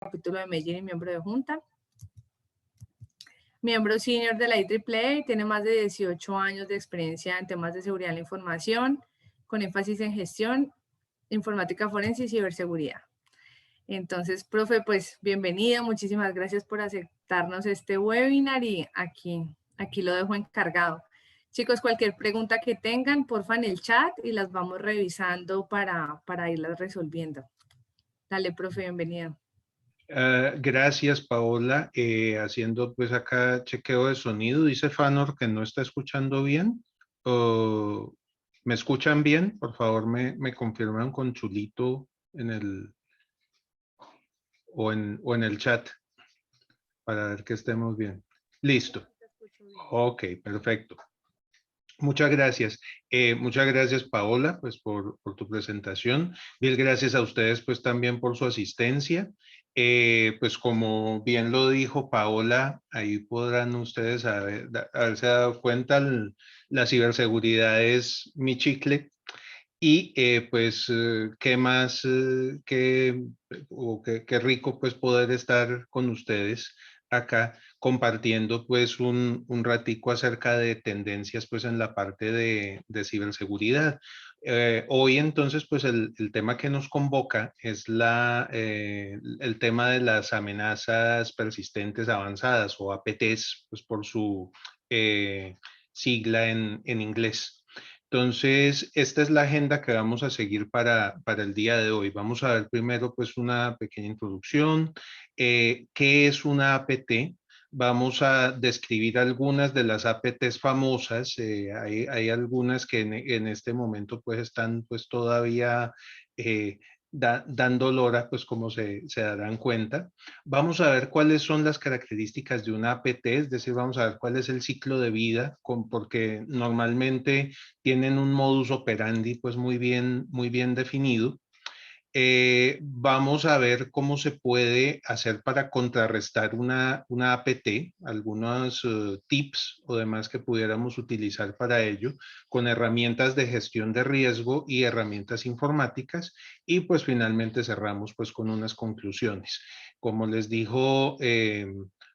capítulo de Medellín y miembro de Junta. Miembro senior de la IEEE, tiene más de 18 años de experiencia en temas de seguridad de la información, con énfasis en gestión, informática forense y ciberseguridad. Entonces, profe, pues bienvenido, muchísimas gracias por aceptarnos este webinar y aquí lo dejo encargado. Chicos, cualquier pregunta que tengan, porfa en el chat y las vamos revisando para irlas resolviendo. Dale, profe, bienvenido. Gracias, Paola. Haciendo pues acá chequeo de sonido, dice Fanor que no está escuchando bien. ¿Me escuchan bien? Por favor, me confirman con chulito en el o en el chat para ver que estemos bien. Listo. Ok, perfecto. Muchas gracias. Muchas gracias, Paola, pues por tu presentación. Mil gracias a ustedes, pues también por su asistencia. Pues como bien lo dijo Paola, ahí podrán ustedes haberse dado cuenta, la ciberseguridad es mi chicle. Y pues qué más, qué rico pues poder estar con ustedes acá compartiendo pues un ratico acerca de tendencias pues en la parte de ciberseguridad. Hoy entonces pues el tema que nos convoca es el tema de las amenazas persistentes avanzadas o APTs pues por su sigla en inglés. Entonces, esta es la agenda que vamos a seguir para el día de hoy. Vamos a ver primero pues una pequeña introducción. ¿Qué es una APT? Vamos a describir algunas de las APTs famosas. Hay algunas que en este momento pues están pues todavía dando lora, pues como se darán cuenta. Vamos a ver cuáles son las características de una APT, es decir, vamos a ver cuál es el ciclo de vida, porque normalmente tienen un modus operandi pues muy bien definido. Vamos a ver cómo se puede hacer para contrarrestar una APT, algunos tips o demás que pudiéramos utilizar para ello, con herramientas de gestión de riesgo y herramientas informáticas, y pues finalmente cerramos pues con unas conclusiones. Como les dijo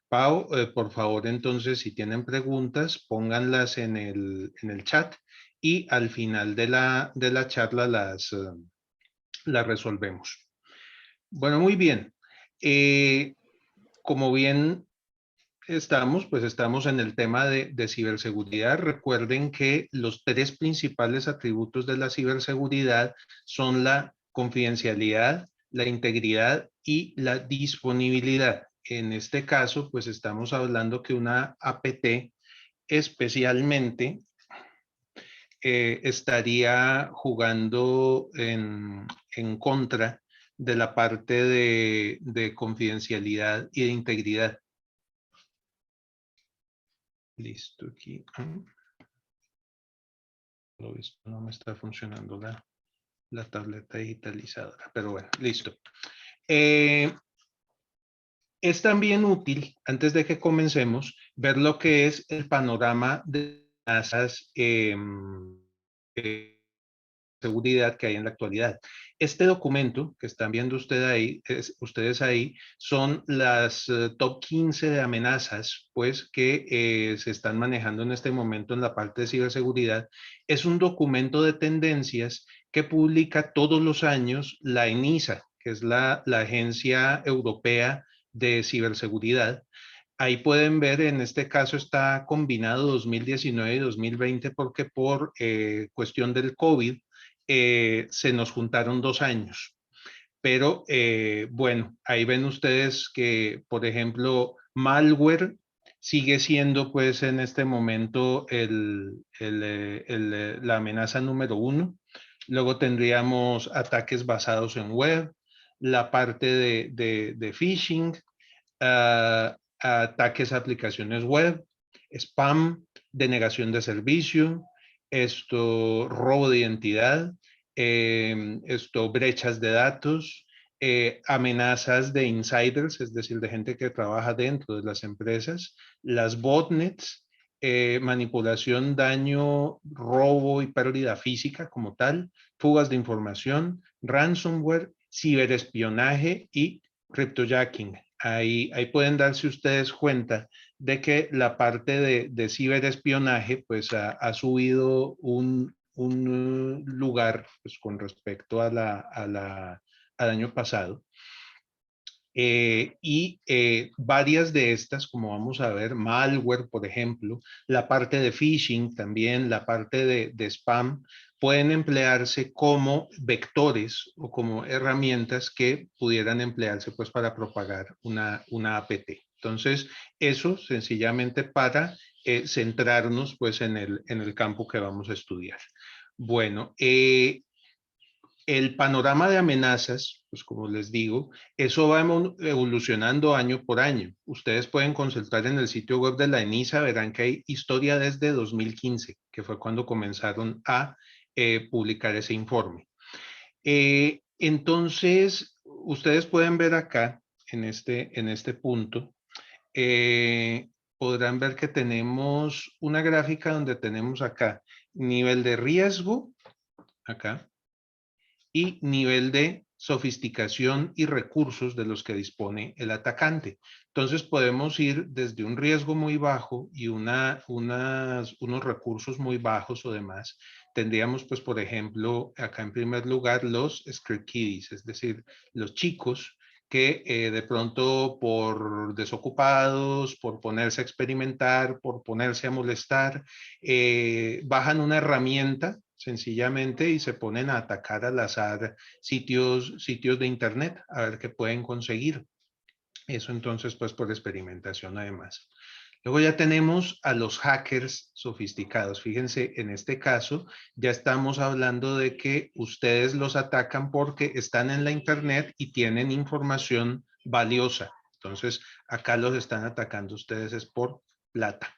Pau, por favor entonces si tienen preguntas, pónganlas en el chat y al final de la charla la resolvemos. Bueno, muy bien. Como bien estamos, pues estamos en el tema de ciberseguridad. Recuerden que los tres principales atributos de la ciberseguridad son la confidencialidad, la integridad y la disponibilidad. En este caso, pues estamos hablando que una APT especialmente estaría jugando en contra de la parte de confidencialidad y de integridad. Listo, aquí. No me está funcionando la tableta digitalizadora, pero bueno, listo. Es también útil, antes de que comencemos, ver lo que es el panorama de amenazas seguridad que hay en la actualidad. Este documento que están viendo ustedes ahí son las top 15 de amenazas pues, que se están manejando en este momento en la parte de ciberseguridad. Es un documento de tendencias que publica todos los años la ENISA, que es la Agencia Europea de Ciberseguridad. Ahí pueden ver, en este caso está combinado 2019 y 2020 porque por cuestión del COVID se nos juntaron 2 años. Pero bueno, ahí ven ustedes que, por ejemplo, malware sigue siendo pues en este momento la amenaza número 1. Luego tendríamos ataques basados en web, la parte de phishing, ataques a aplicaciones web, spam, denegación de servicio, robo de identidad, brechas de datos, amenazas de insiders, es decir, de gente que trabaja dentro de las empresas, las botnets, manipulación, daño, robo y pérdida física como tal, fugas de información, ransomware, ciberespionaje y cryptojacking. Ahí pueden darse ustedes cuenta de que la parte de ciberespionaje pues ha subido un lugar pues, con respecto al año pasado. Varias de estas, como vamos a ver, malware, por ejemplo, la parte de phishing también, la parte de spam, pueden emplearse como vectores o como herramientas que pudieran emplearse pues para propagar una APT. Entonces, eso sencillamente para centrarnos pues en el campo que vamos a estudiar. Bueno, el panorama de amenazas, pues como les digo, eso va evolucionando año por año. Ustedes pueden consultar en el sitio web de la ENISA, verán que hay historia desde 2015, que fue cuando comenzaron a publicar ese informe. Entonces, ustedes pueden ver acá, en este punto, podrán ver que tenemos una gráfica donde tenemos acá nivel de riesgo, acá, y nivel de sofisticación y recursos de los que dispone el atacante. Entonces podemos ir desde un riesgo muy bajo y unos recursos muy bajos o demás. Tendríamos, pues, por ejemplo, acá en primer lugar los script kiddies, es decir, los chicos que de pronto por desocupados, por ponerse a experimentar, por ponerse a molestar, bajan una herramienta sencillamente y se ponen a atacar al azar sitios de internet a ver qué pueden conseguir. Eso entonces pues por experimentación además. Luego ya tenemos a los hackers sofisticados. Fíjense, en este caso ya estamos hablando de que ustedes los atacan porque están en la internet y tienen información valiosa. Entonces acá los están atacando ustedes es por plata.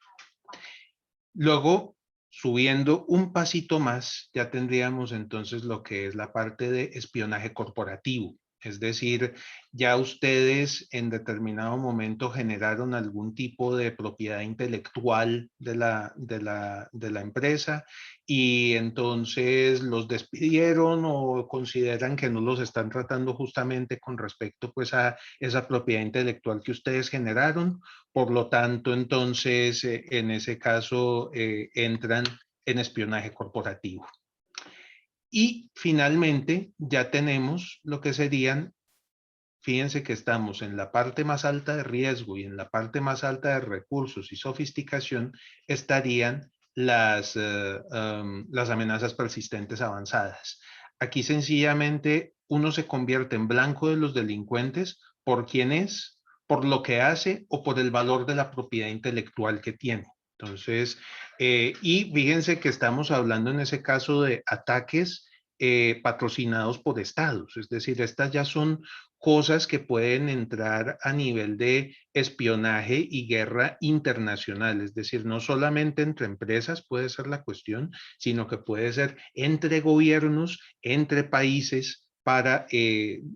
Luego, subiendo un pasito más, ya tendríamos entonces lo que es la parte de espionaje corporativo. Es decir, ya ustedes en determinado momento generaron algún tipo de propiedad intelectual de la empresa y entonces los despidieron o consideran que no los están tratando justamente con respecto pues a esa propiedad intelectual que ustedes generaron. Por lo tanto, entonces, en ese caso, entran en espionaje corporativo. Y finalmente, ya tenemos lo que serían, fíjense que estamos en la parte más alta de riesgo y en la parte más alta de recursos y sofisticación, estarían las amenazas persistentes avanzadas. Aquí sencillamente uno se convierte en blanco de los delincuentes por quién es, por lo que hace o por el valor de la propiedad intelectual que tiene. Entonces, y fíjense que estamos hablando en ese caso de ataques patrocinados por estados, es decir, estas ya son cosas que pueden entrar a nivel de espionaje y guerra internacional, es decir, no solamente entre empresas puede ser la cuestión, sino que puede ser entre gobiernos, entre países, para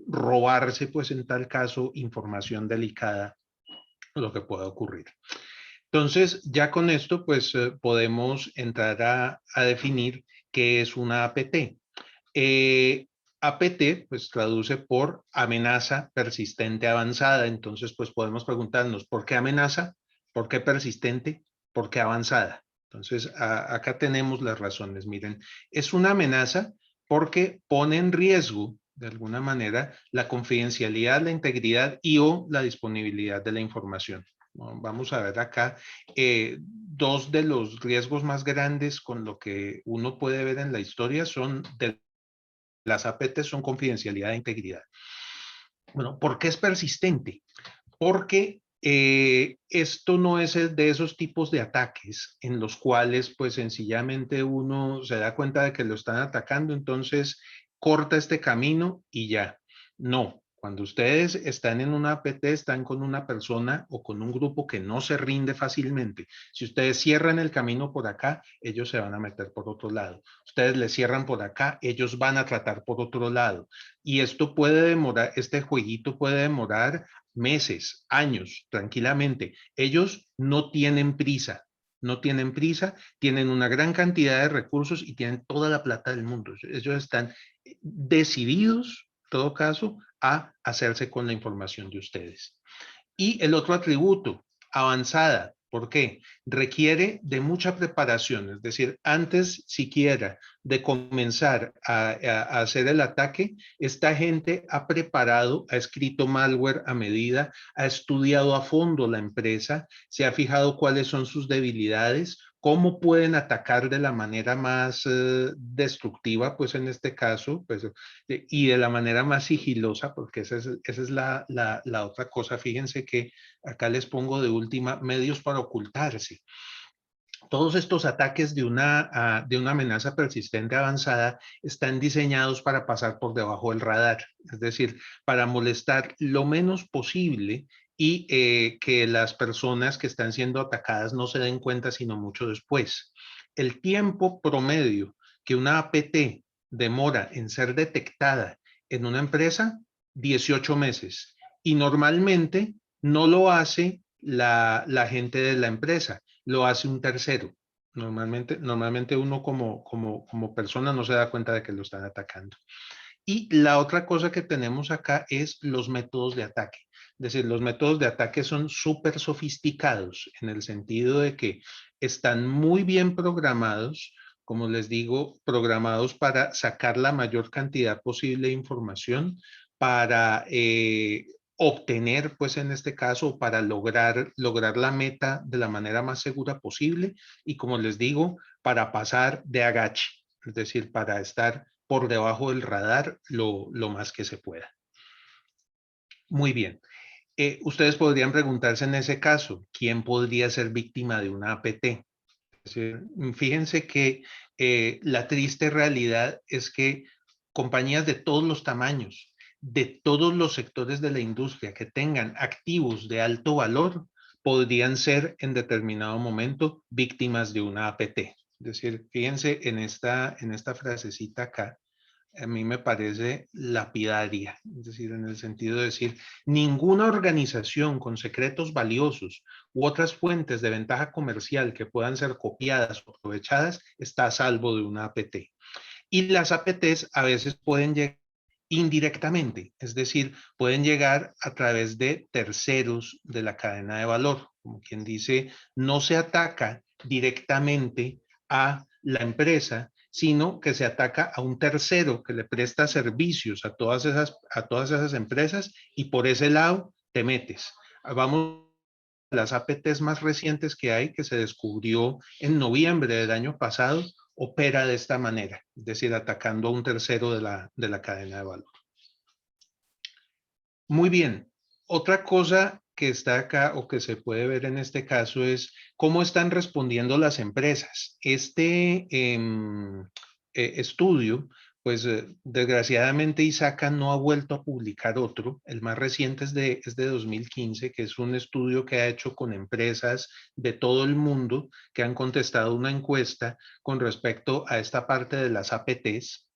robarse, pues en tal caso, información delicada, lo que pueda ocurrir. Entonces, ya con esto, pues podemos entrar a definir qué es una APT. APT, pues traduce por amenaza persistente avanzada. Entonces, pues podemos preguntarnos, ¿por qué amenaza? ¿Por qué persistente? ¿Por qué avanzada? Entonces, acá tenemos las razones. Miren, es una amenaza porque pone en riesgo, de alguna manera, la confidencialidad, la integridad y o la disponibilidad de la información. Vamos a ver acá dos de los riesgos más grandes con lo que uno puede ver en la historia son de las APT son confidencialidad e integridad. Bueno, ¿por qué es persistente? Porque esto no es de esos tipos de ataques en los cuales pues sencillamente uno se da cuenta de que lo están atacando, entonces corta este camino y ya. No, cuando ustedes están en una APT, están con una persona o con un grupo que no se rinde fácilmente. Si ustedes cierran el camino por acá, ellos se van a meter por otro lado. Ustedes le cierran por acá, ellos van a tratar por otro lado. Y esto puede demorar, este jueguito puede demorar meses, años, tranquilamente. Ellos no tienen prisa, tienen una gran cantidad de recursos y tienen toda la plata del mundo. Ellos están decididos, en todo caso, a hacerse con la información de ustedes. Y el otro atributo, avanzada. ¿Por qué? Requiere de mucha preparación, es decir, antes siquiera de comenzar a hacer el ataque, esta gente ha preparado, ha escrito malware a medida, ha estudiado a fondo la empresa, se ha fijado cuáles son sus debilidades, cómo pueden atacar de la manera más destructiva, pues en este caso, pues, y de la manera más sigilosa, porque esa es la otra cosa. Fíjense que acá les pongo de última medios para ocultarse. Todos estos ataques de una amenaza persistente avanzada están diseñados para pasar por debajo del radar, es decir, para molestar lo menos posible y que las personas que están siendo atacadas no se den cuenta sino mucho después. El tiempo promedio que una APT demora en ser detectada en una empresa, 18 meses. Y normalmente no lo hace la gente de la empresa, lo hace un tercero. Normalmente uno como persona no se da cuenta de que lo están atacando. Y la otra cosa que tenemos acá es los métodos de ataque. Es decir, los métodos de ataque son súper sofisticados en el sentido de que están muy bien programados, como les digo, programados para sacar la mayor cantidad posible de información, para obtener, pues en este caso, para lograr la meta de la manera más segura posible y, como les digo, para pasar de agache, es decir, para estar por debajo del radar lo más que se pueda. Muy bien. Ustedes podrían preguntarse en ese caso, ¿quién podría ser víctima de una APT? Es decir, fíjense que la triste realidad es que compañías de todos los tamaños, de todos los sectores de la industria que tengan activos de alto valor, podrían ser en determinado momento víctimas de una APT. Es decir, fíjense en esta frasecita acá, a mí me parece lapidaria, es decir, en el sentido de decir, ninguna organización con secretos valiosos u otras fuentes de ventaja comercial que puedan ser copiadas o aprovechadas está a salvo de una APT. Y las APTs a veces pueden llegar indirectamente, es decir, pueden llegar a través de terceros de la cadena de valor, como quien dice, no se ataca directamente a la empresa, sino que se ataca a un tercero que le presta servicios a todas esas empresas y por ese lado te metes. Vamos a las APTs más recientes que hay, que se descubrió en noviembre del año pasado, opera de esta manera, es decir, atacando a un tercero de la cadena de valor. Muy bien. Otra cosa que está acá o que se puede ver en este caso es cómo están respondiendo las empresas. Este estudio, pues desgraciadamente ISACA no ha vuelto a publicar otro. El más reciente es de 2015, que es un estudio que ha hecho con empresas de todo el mundo que han contestado una encuesta con respecto a esta parte de las APTs.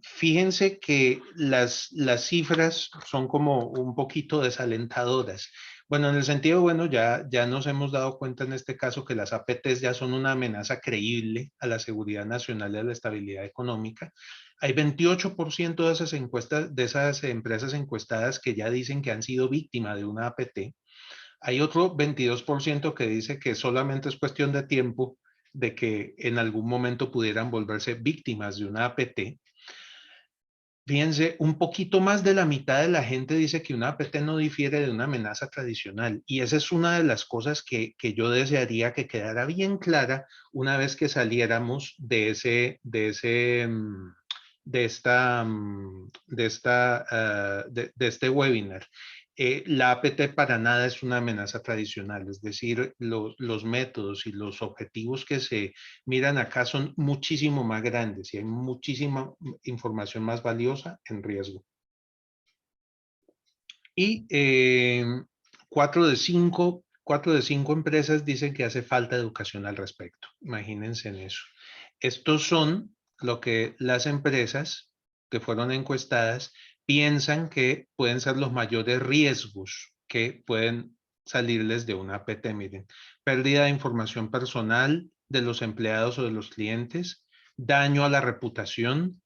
Fíjense que las cifras son como un poquito desalentadoras. Bueno, en el sentido, bueno, ya nos hemos dado cuenta en este caso que las APTs ya son una amenaza creíble a la seguridad nacional y a la estabilidad económica. Hay 28% de esas encuestas, de esas empresas encuestadas que ya dicen que han sido víctimas de una APT. Hay otro 22% que dice que solamente es cuestión de tiempo de que en algún momento pudieran volverse víctimas de una APT. Fíjense, un poquito más de la mitad de la gente dice que una APT no difiere de una amenaza tradicional y esa es una de las cosas que yo desearía que quedara bien clara una vez que saliéramos de este webinar. La APT para nada es una amenaza tradicional, es decir, los métodos y los objetivos que se miran acá son muchísimo más grandes y hay muchísima información más valiosa en riesgo. Y 4 de 5 empresas dicen que hace falta educación al respecto. Imagínense en eso. Estos son lo que las empresas que fueron encuestadas piensan que pueden ser los mayores riesgos que pueden salirles de una APT. Miren, pérdida de información personal de los empleados o de los clientes, daño a la reputación,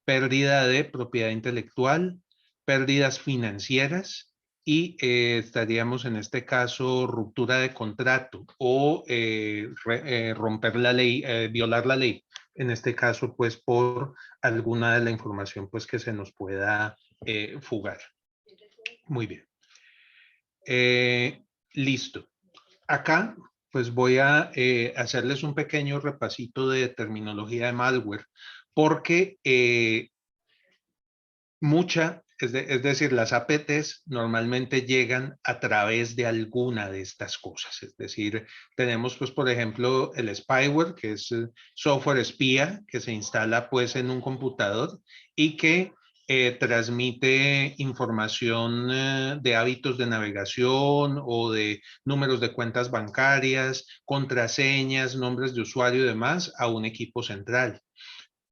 pérdida de propiedad intelectual, pérdidas financieras y estaríamos en este caso ruptura de contrato o romper la ley, violar la ley. En este caso, pues por alguna de la información pues que se nos pueda fugar. Muy bien. Listo. Acá pues voy a hacerles un pequeño repasito de terminología de malware porque es decir, las APTs normalmente llegan a través de alguna de estas cosas. Es decir, tenemos pues por ejemplo el spyware, que es software espía que se instala pues en un computador y que transmite información de hábitos de navegación o de números de cuentas bancarias, contraseñas, nombres de usuario y demás a un equipo central.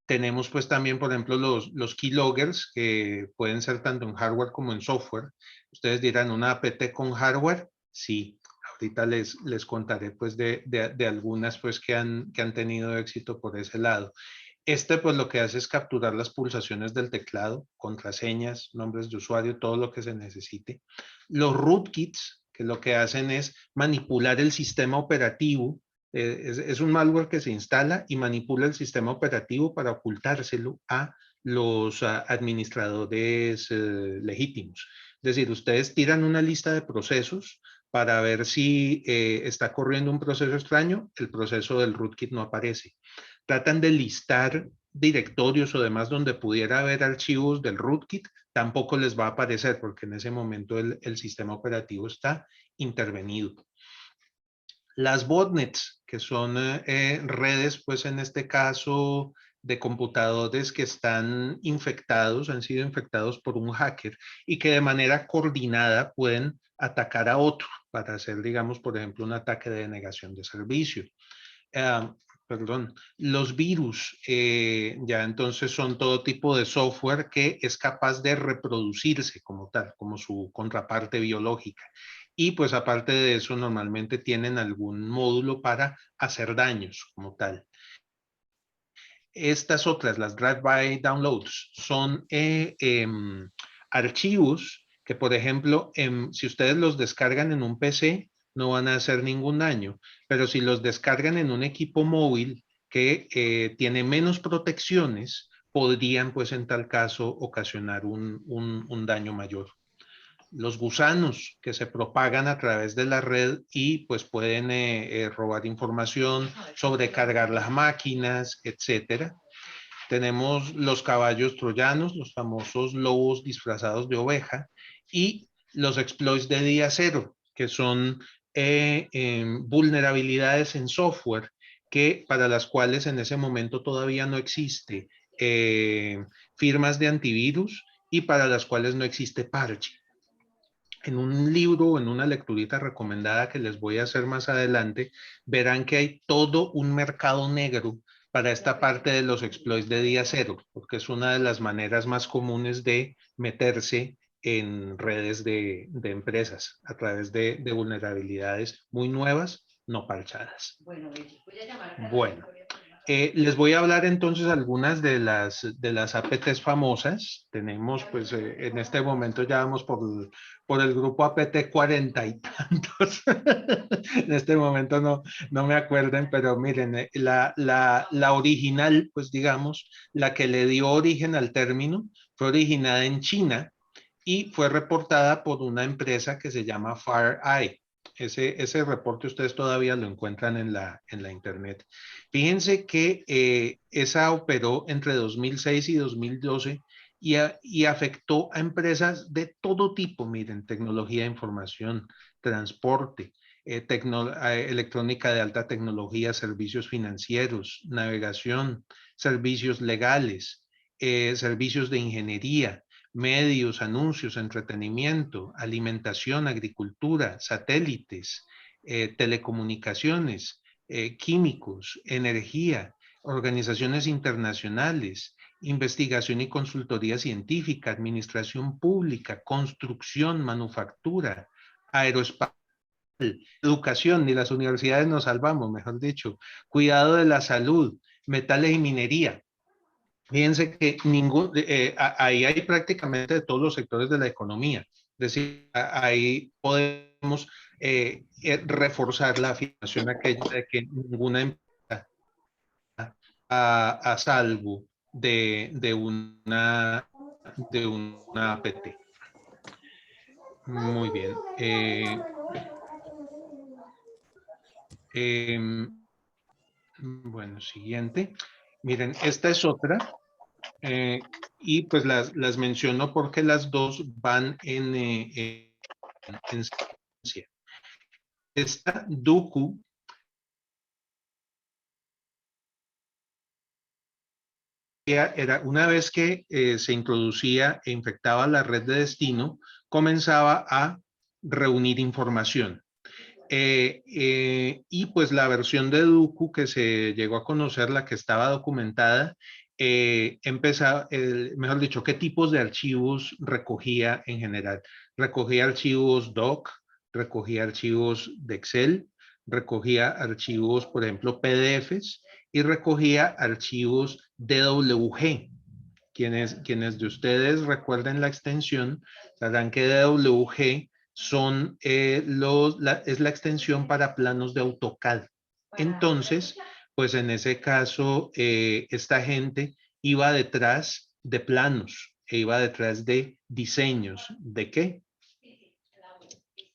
Tenemos pues también, por ejemplo, los keyloggers que pueden ser tanto en hardware como en software. Ustedes dirán, ¿una APT con hardware? Sí, ahorita les contaré pues de algunas pues que han tenido éxito por ese lado. Este pues lo que hace es capturar las pulsaciones del teclado, contraseñas, nombres de usuario, todo lo que se necesite. Los rootkits, que lo que hacen es manipular el sistema operativo. Es un malware que se instala y manipula el sistema operativo para ocultárselo a los administradores legítimos. Es decir, ustedes tiran una lista de procesos para ver si está corriendo un proceso extraño, el proceso del rootkit no aparece. Tratan de listar directorios o demás donde pudiera haber archivos del rootkit, tampoco les va a aparecer porque en ese momento el sistema operativo está intervenido. Las botnets, que son redes, pues en este caso de computadores que están infectados, han sido infectados por un hacker y que de manera coordinada pueden atacar a otro para hacer, digamos, por ejemplo, un ataque de denegación de servicio. Perdón, los virus ya entonces son todo tipo de software que es capaz de reproducirse como tal, como su contraparte biológica. Y pues aparte de eso, normalmente tienen algún módulo para hacer daños como tal. Estas otras, las drive-by downloads, son archivos que, por ejemplo, si ustedes los descargan en un PC, no van a hacer ningún daño, pero si los descargan en un equipo móvil que tiene menos protecciones, podrían, pues, en tal caso, ocasionar un daño mayor. Los gusanos que se propagan a través de la red y pues pueden robar información, sobrecargar las máquinas, etcétera. Tenemos los caballos troyanos, los famosos lobos disfrazados de oveja y los exploits de día cero, que son vulnerabilidades en software que para las cuales en ese momento todavía no existe firmas de antivirus y para las cuales no existe parche. En un libro o en una lecturita recomendada que les voy a hacer más adelante, verán que hay todo un mercado negro para esta parte de los exploits de día cero, porque es una de las maneras más comunes de meterse en redes de empresas a través de vulnerabilidades muy nuevas, no parchadas. Bueno. Les voy a hablar entonces algunas de las APTs famosas. Tenemos pues en este momento ya vamos por el grupo APT 40 y tantos. En este momento no me acuerden, pero miren, la original, pues digamos, la que le dio origen al término, fue originada en China y fue reportada por una empresa que se llama FireEye. Ese reporte ustedes todavía lo encuentran en la internet. Fíjense que esa operó entre 2006 y 2012 y afectó a empresas de todo tipo, miren, tecnología de información, transporte, electrónica de alta tecnología, servicios financieros, navegación, servicios legales, servicios de ingeniería, medios, anuncios, entretenimiento, alimentación, agricultura, satélites, telecomunicaciones, químicos, energía, organizaciones internacionales, investigación y consultoría científica, administración pública, construcción, manufactura, aeroespacial, educación, ni las universidades nos salvamos, mejor dicho, cuidado de la salud, metales y minería. Fíjense que ahí hay prácticamente de todos los sectores de la economía. Es decir, ahí podemos reforzar la afirmación aquella de que ninguna empresa a salvo de una APT. Muy bien. Bueno, siguiente. Miren, esta es otra. Y pues las menciono porque las dos van en secuencia. Esta Duku era una vez que se introducía e infectaba la red de destino, comenzaba a reunir información. Y pues la versión de Duku que se llegó a conocer, la que estaba documentada, empezaba, mejor dicho, qué tipos de archivos recogía en general. Recogía archivos doc, recogía archivos de Excel, recogía archivos, por ejemplo, PDFs y recogía archivos DWG. Quienes de ustedes recuerden la extensión, sabrán que DWG es la extensión para planos de AutoCAD. Entonces, pues en ese caso, esta gente iba detrás de planos, e iba detrás de diseños. ¿De qué?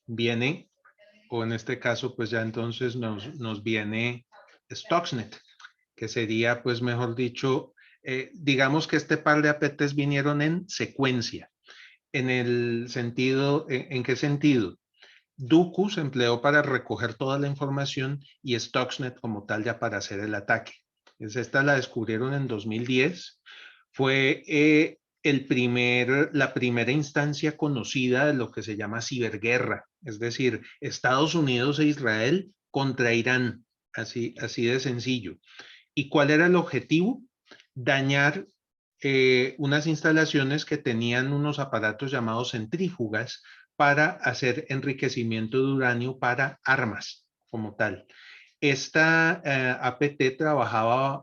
Viene, o en este caso, pues ya entonces nos viene Stuxnet, que sería, pues mejor dicho, digamos que este par de APTs vinieron en secuencia. En el sentido, ¿en qué sentido? Duku se empleó para recoger toda la información y Stuxnet como tal ya para hacer el ataque. Esta la descubrieron en 2010. Fue la primera instancia conocida de lo que se llama ciberguerra, es decir, Estados Unidos e Israel contra Irán, así de sencillo. ¿Y cuál era el objetivo? Dañar unas instalaciones que tenían unos aparatos llamados centrífugas para hacer enriquecimiento de uranio para armas como tal. Esta APT trabajaba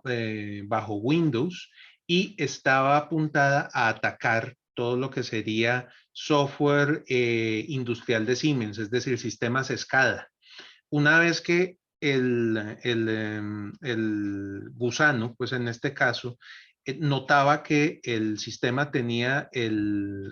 bajo Windows y estaba apuntada a atacar todo lo que sería software industrial de Siemens, es decir, sistemas SCADA. Una vez que el gusano, pues en este caso, notaba que el sistema tenía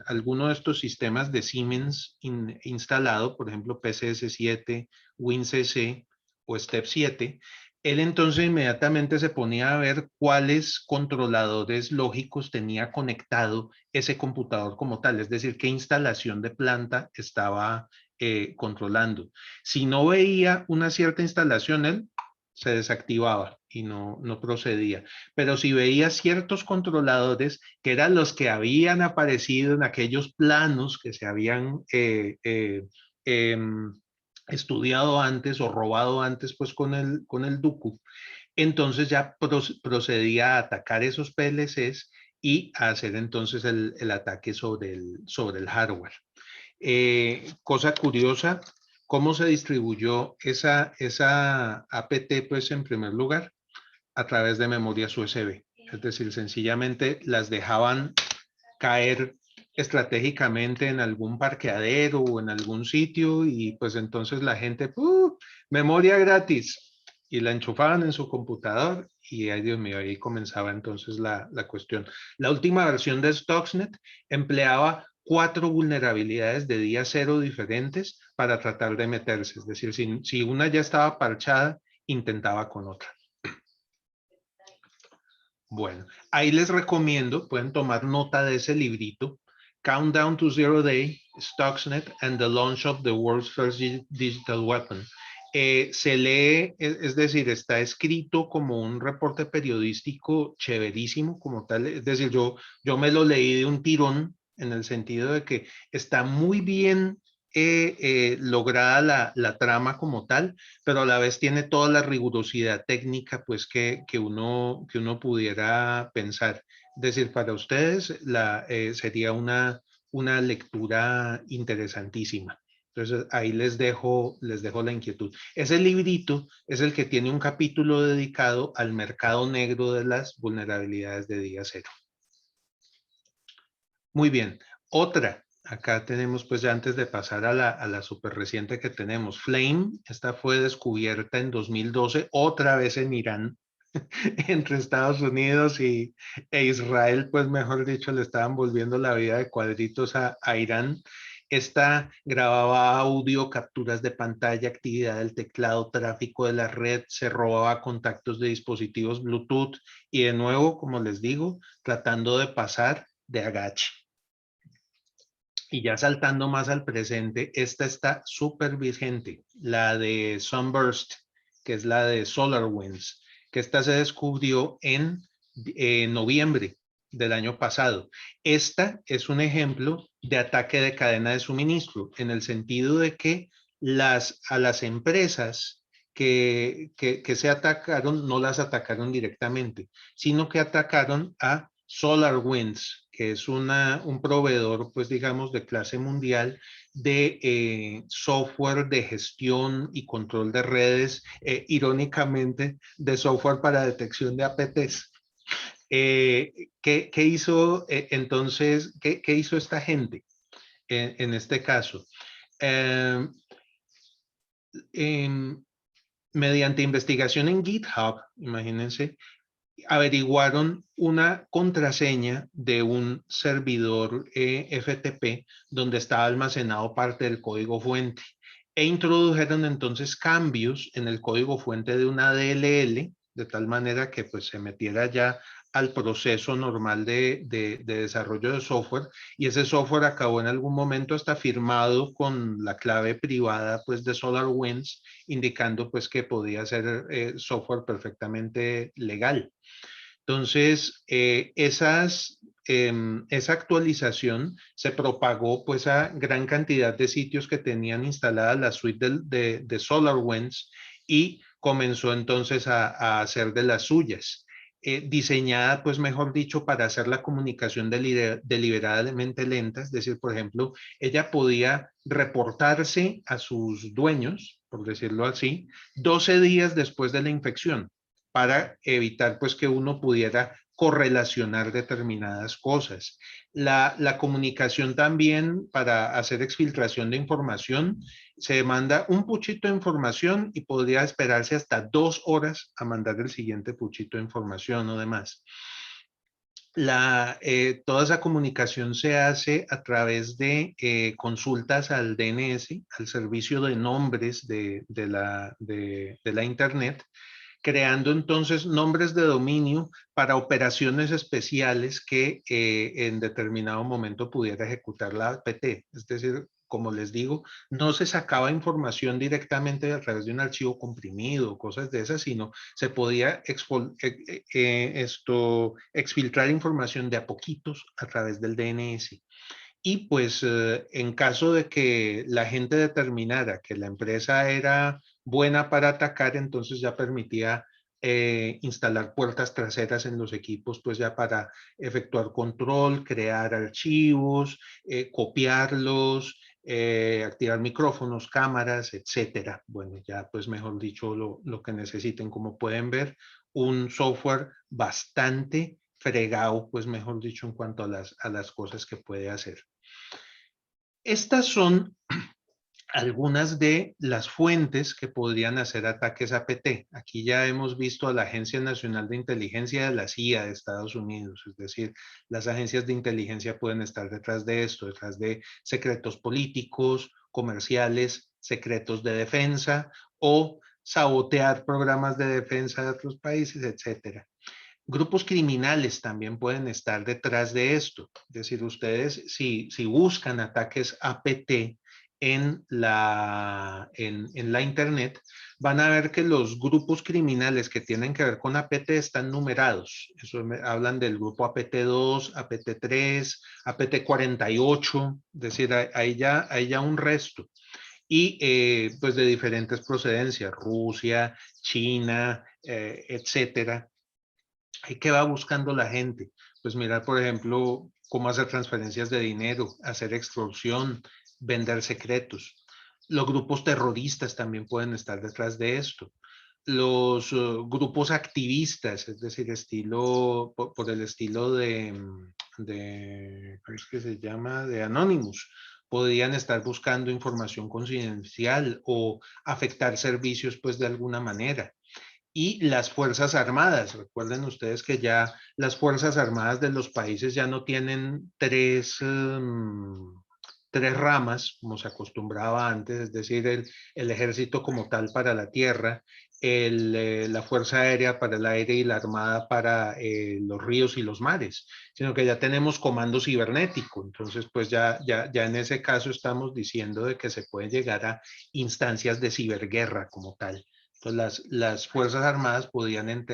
alguno de estos sistemas de Siemens instalado, por ejemplo, PCS7, WinCC o Step 7, él entonces inmediatamente se ponía a ver cuáles controladores lógicos tenía conectado ese computador como tal, es decir, qué instalación de planta estaba controlando. Si no veía una cierta instalación, él se desactivaba y no procedía. Pero si veía ciertos controladores, que eran los que habían aparecido en aquellos planos que se habían estudiado antes o robado antes, pues con el Duku, entonces ya procedía a atacar esos PLCs y a hacer entonces el ataque sobre el hardware. Cosa curiosa, ¿cómo se distribuyó esa APT? Pues en primer lugar, a través de memorias USB. Es decir, sencillamente las dejaban caer estratégicamente en algún parqueadero o en algún sitio y pues entonces la gente, memoria gratis, y la enchufaban en su computador y, ay Dios mío, ahí comenzaba entonces la cuestión. La última versión de Stuxnet empleaba 4 vulnerabilidades de día cero diferentes para tratar de meterse. Es decir, si una ya estaba parchada, intentaba con otra. Bueno, ahí les recomiendo, pueden tomar nota de ese librito, Countdown to Zero Day, Stuxnet and the Launch of the World's First Digital Weapon. Se lee, es decir, está escrito como un reporte periodístico chéverísimo como tal, es decir, yo me lo leí de un tirón en el sentido de que está muy bien lograda la trama como tal, pero a la vez tiene toda la rigurosidad técnica pues que uno pudiera pensar. Es decir, para ustedes sería una lectura interesantísima. Entonces ahí les dejo la inquietud. Ese librito es el que tiene un capítulo dedicado al mercado negro de las vulnerabilidades de día cero. Muy bien. Otra, acá tenemos pues ya antes de pasar a la súper reciente que tenemos, Flame. Esta fue descubierta en 2012, otra vez en Irán, entre Estados Unidos e Israel, pues mejor dicho, le estaban volviendo la vida de cuadritos a Irán. Esta grababa audio, capturas de pantalla, actividad del teclado, tráfico de la red, se robaba contactos de dispositivos Bluetooth y de nuevo, como les digo, tratando de pasar de agache. Y ya saltando más al presente, esta está súper vigente, la de Sunburst, que es la de SolarWinds, que esta se descubrió en noviembre del año pasado. Esta es un ejemplo de ataque de cadena de suministro, en el sentido de que a las empresas que se atacaron, no las atacaron directamente, sino que atacaron a SolarWinds, que es un proveedor, pues digamos, de clase mundial de software de gestión y control de redes, irónicamente, de software para detección de APTs. ¿Qué hizo entonces, qué hizo esta gente en este caso? Mediante investigación en GitHub, imagínense, averiguaron una contraseña de un servidor FTP donde estaba almacenado parte del código fuente e introdujeron entonces cambios en el código fuente de una DLL de tal manera que pues se metiera ya al proceso normal de desarrollo de software, y ese software acabó en algún momento hasta firmado con la clave privada pues de SolarWinds, indicando pues que podía ser software perfectamente legal. Entonces, esa actualización se propagó pues a gran cantidad de sitios que tenían instalada la suite de SolarWinds y comenzó entonces a hacer de las suyas. Diseñada, pues mejor dicho, para hacer la comunicación deliberadamente lenta, es decir, por ejemplo, ella podía reportarse a sus dueños, por decirlo así, 12 días después de la infección, para evitar pues que uno pudiera correlacionar determinadas cosas. La comunicación también, para hacer exfiltración de información, se manda un puchito de información y podría esperarse hasta 2 horas a mandar el siguiente puchito de información o demás. Toda esa comunicación se hace a través de consultas al DNS, al servicio de nombres de la Internet, creando entonces nombres de dominio para operaciones especiales que en determinado momento pudiera ejecutar la APT. Es decir, como les digo, no se sacaba información directamente a través de un archivo comprimido o cosas de esas, sino se podía exfiltrar información de a poquitos a través del DNS. Y pues en caso de que la gente determinara que la empresa era buena para atacar, entonces ya permitía instalar puertas traseras en los equipos, pues ya para efectuar control, crear archivos, copiarlos, activar micrófonos, cámaras, etcétera. Bueno, ya pues mejor dicho lo que necesiten. Como pueden ver, un software bastante fregado, pues mejor dicho, en cuanto a las cosas que puede hacer. Estas son algunas de las fuentes que podrían hacer ataques APT. Aquí ya hemos visto a la Agencia Nacional de Inteligencia de la CIA de Estados Unidos, es decir, las agencias de inteligencia pueden estar detrás de esto, detrás de secretos políticos, comerciales, secretos de defensa o sabotear programas de defensa de otros países, etcétera. Grupos criminales también pueden estar detrás de esto. Es decir, ustedes si buscan ataques APT en la Internet, van a ver que los grupos criminales que tienen que ver con APT están numerados. Eso hablan del grupo APT2, APT3, APT48, es decir, hay ya un resto. Y pues de diferentes procedencias, Rusia, China, etcétera. ¿Qué va buscando la gente? Pues mirar, por ejemplo, cómo hacer transferencias de dinero, hacer extorsión, vender secretos. Los grupos terroristas también pueden estar detrás de esto. Los grupos activistas, es decir, por el estilo ¿cómo es que se llama? De Anonymous, podrían estar buscando información confidencial o afectar servicios pues de alguna manera. Y las Fuerzas Armadas, recuerden ustedes que ya las Fuerzas Armadas de los países ya no tienen tres ramas, como se acostumbraba antes, es decir, el ejército como tal para la tierra, la Fuerza Aérea para el aire y la Armada para los ríos y los mares, sino que ya tenemos comando cibernético. Entonces, pues ya en ese caso estamos diciendo de que se puede llegar a instancias de ciberguerra como tal. Entonces, las Fuerzas Armadas podían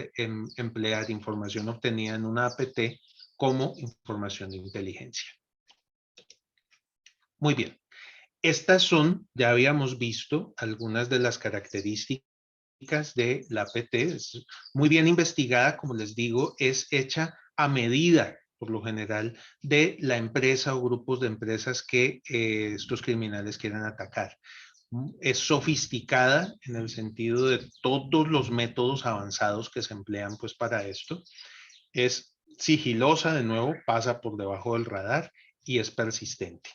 emplear información obtenida en una APT como información de inteligencia. Muy bien. Estas son, ya habíamos visto, algunas de las características de la APT. Es muy bien investigada, como les digo, es hecha a medida, por lo general, de la empresa o grupos de empresas que estos criminales quieran atacar. Es sofisticada en el sentido de todos los métodos avanzados que se emplean pues para esto. Es sigilosa, de nuevo, pasa por debajo del radar y es persistente.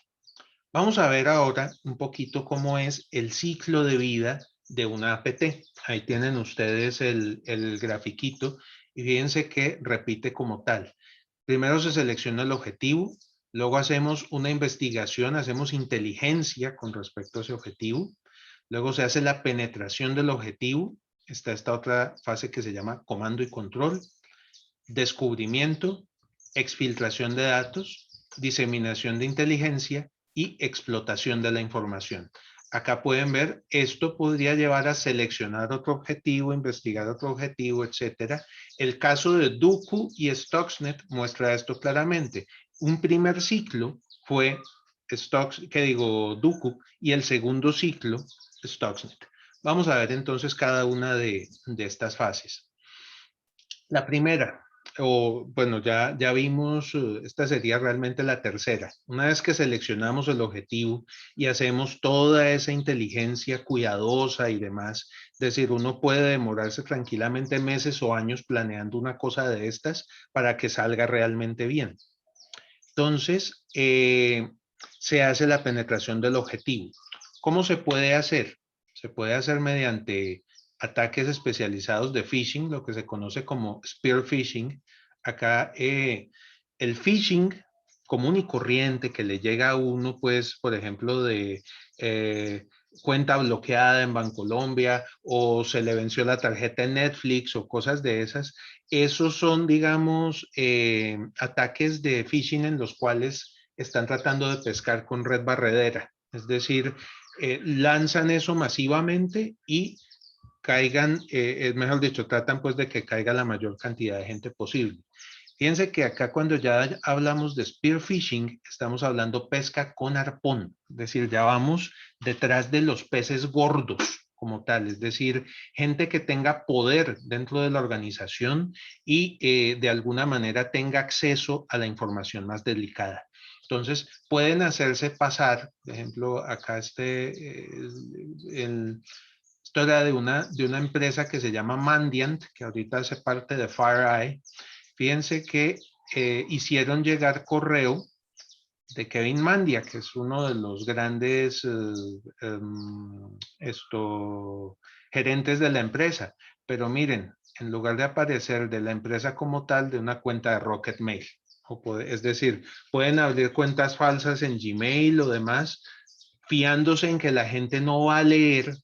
Vamos a ver ahora un poquito cómo es el ciclo de vida de una APT. Ahí tienen ustedes el grafiquito y fíjense que repite como tal. Primero se selecciona el objetivo, luego hacemos una investigación, hacemos inteligencia con respecto a ese objetivo, luego se hace la penetración del objetivo, está esta otra fase que se llama comando y control, descubrimiento, exfiltración de datos, diseminación de inteligencia y explotación de la información. Acá pueden ver, esto podría llevar a seleccionar otro objetivo, investigar otro objetivo, etcétera. El caso de Duku y Stuxnet muestra esto claramente. Un primer ciclo fue Duku y el segundo ciclo Stuxnet. Vamos a ver entonces cada una de estas fases. La primera, bueno, ya vimos, esta sería realmente la tercera. Una vez que seleccionamos el objetivo y hacemos toda esa inteligencia cuidadosa y demás, es decir, uno puede demorarse tranquilamente meses o años planeando una cosa de estas para que salga realmente bien. Entonces, se hace la penetración del objetivo. ¿Cómo se puede hacer? Se puede hacer mediante ataques especializados de phishing, lo que se conoce como spear phishing. Acá el phishing común y corriente que le llega a uno, pues, por ejemplo, de cuenta bloqueada en Bancolombia o se le venció la tarjeta en Netflix o cosas de esas, esos son, digamos, ataques de phishing en los cuales están tratando de pescar con red barredera. Es decir, lanzan eso masivamente y caigan, mejor dicho, tratan pues de que caiga la mayor cantidad de gente posible. Fíjense que acá cuando ya hablamos de spear phishing, estamos hablando pesca con arpón, es decir, ya vamos detrás de los peces gordos como tal, es decir, gente que tenga poder dentro de la organización y de alguna manera tenga acceso a la información más delicada. Entonces, pueden hacerse pasar, por ejemplo, acá esto era de una empresa que se llama Mandiant, que ahorita hace parte de FireEye. Fíjense que hicieron llegar correo de Kevin Mandia, que es uno de los grandes gerentes de la empresa. Pero miren, en lugar de aparecer de la empresa como tal, de una cuenta de Rocket Mail. Es decir, pueden abrir cuentas falsas en Gmail o demás, fiándose en que la gente no va a leer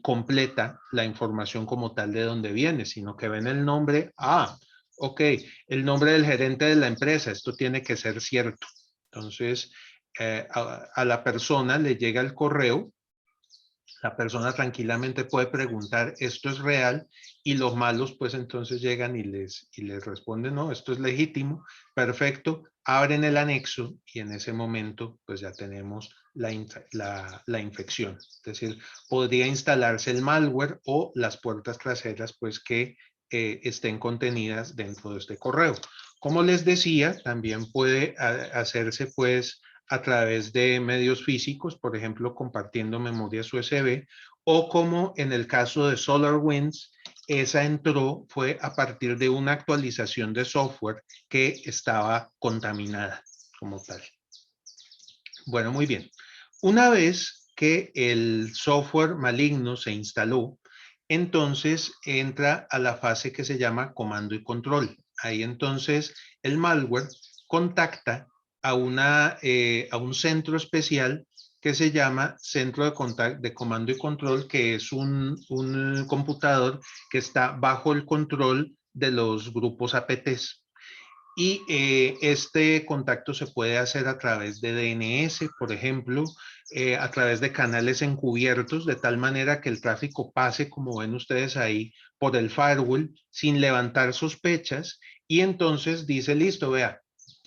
completa la información como tal de dónde viene, sino que ven el nombre, ok, el nombre del gerente de la empresa, esto tiene que ser cierto. Entonces, a la persona le llega el correo, la persona tranquilamente puede preguntar, ¿esto es real? Y los malos pues entonces llegan y les responden, no, esto es legítimo, perfecto, abren el anexo y en ese momento pues ya tenemos la infección. Es decir, podría instalarse el malware o las puertas traseras pues que estén contenidas dentro de este correo. Como les decía, también puede hacerse pues a través de medios físicos, por ejemplo, compartiendo memorias USB, o como en el caso de SolarWinds, esa entró fue a partir de una actualización de software que estaba contaminada como tal. Bueno, muy bien. Una vez que el software maligno se instaló, entonces entra a la fase que se llama comando y control. Ahí entonces el malware contacta a un centro especial que se llama centro de comando y control, que es un computador que está bajo el control de los grupos APTs. Y este contacto se puede hacer a través de DNS, por ejemplo, a través de canales encubiertos, de tal manera que el tráfico pase, como ven ustedes ahí, por el firewall sin levantar sospechas. Y entonces dice, listo, vea,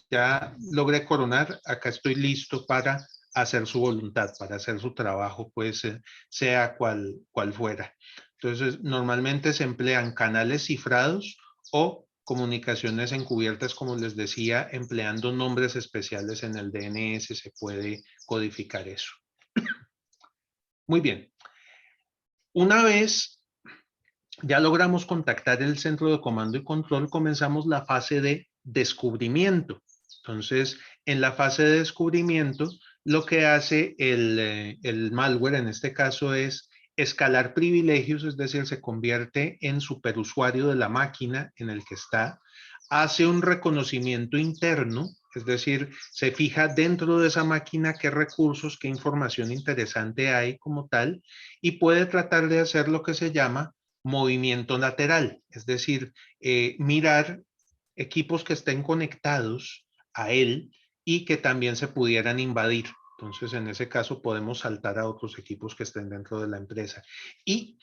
ya logré coronar, acá estoy listo para hacer su voluntad, para hacer su trabajo, pues sea cual fuera. Entonces, normalmente se emplean canales cifrados o comunicaciones encubiertas, como les decía, empleando nombres especiales en el DNS se puede codificar eso. Muy bien. Una vez ya logramos contactar el centro de comando y control, comenzamos la fase de descubrimiento. Entonces, en la fase de descubrimiento, lo que hace el malware en este caso es escalar privilegios, es decir, se convierte en superusuario de la máquina en el que está, hace un reconocimiento interno, es decir, se fija dentro de esa máquina qué recursos, qué información interesante hay como tal, y puede tratar de hacer lo que se llama movimiento lateral, es decir, mirar equipos que estén conectados a él y que también se pudieran invadir. Entonces, en ese caso, podemos saltar a otros equipos que estén dentro de la empresa. Y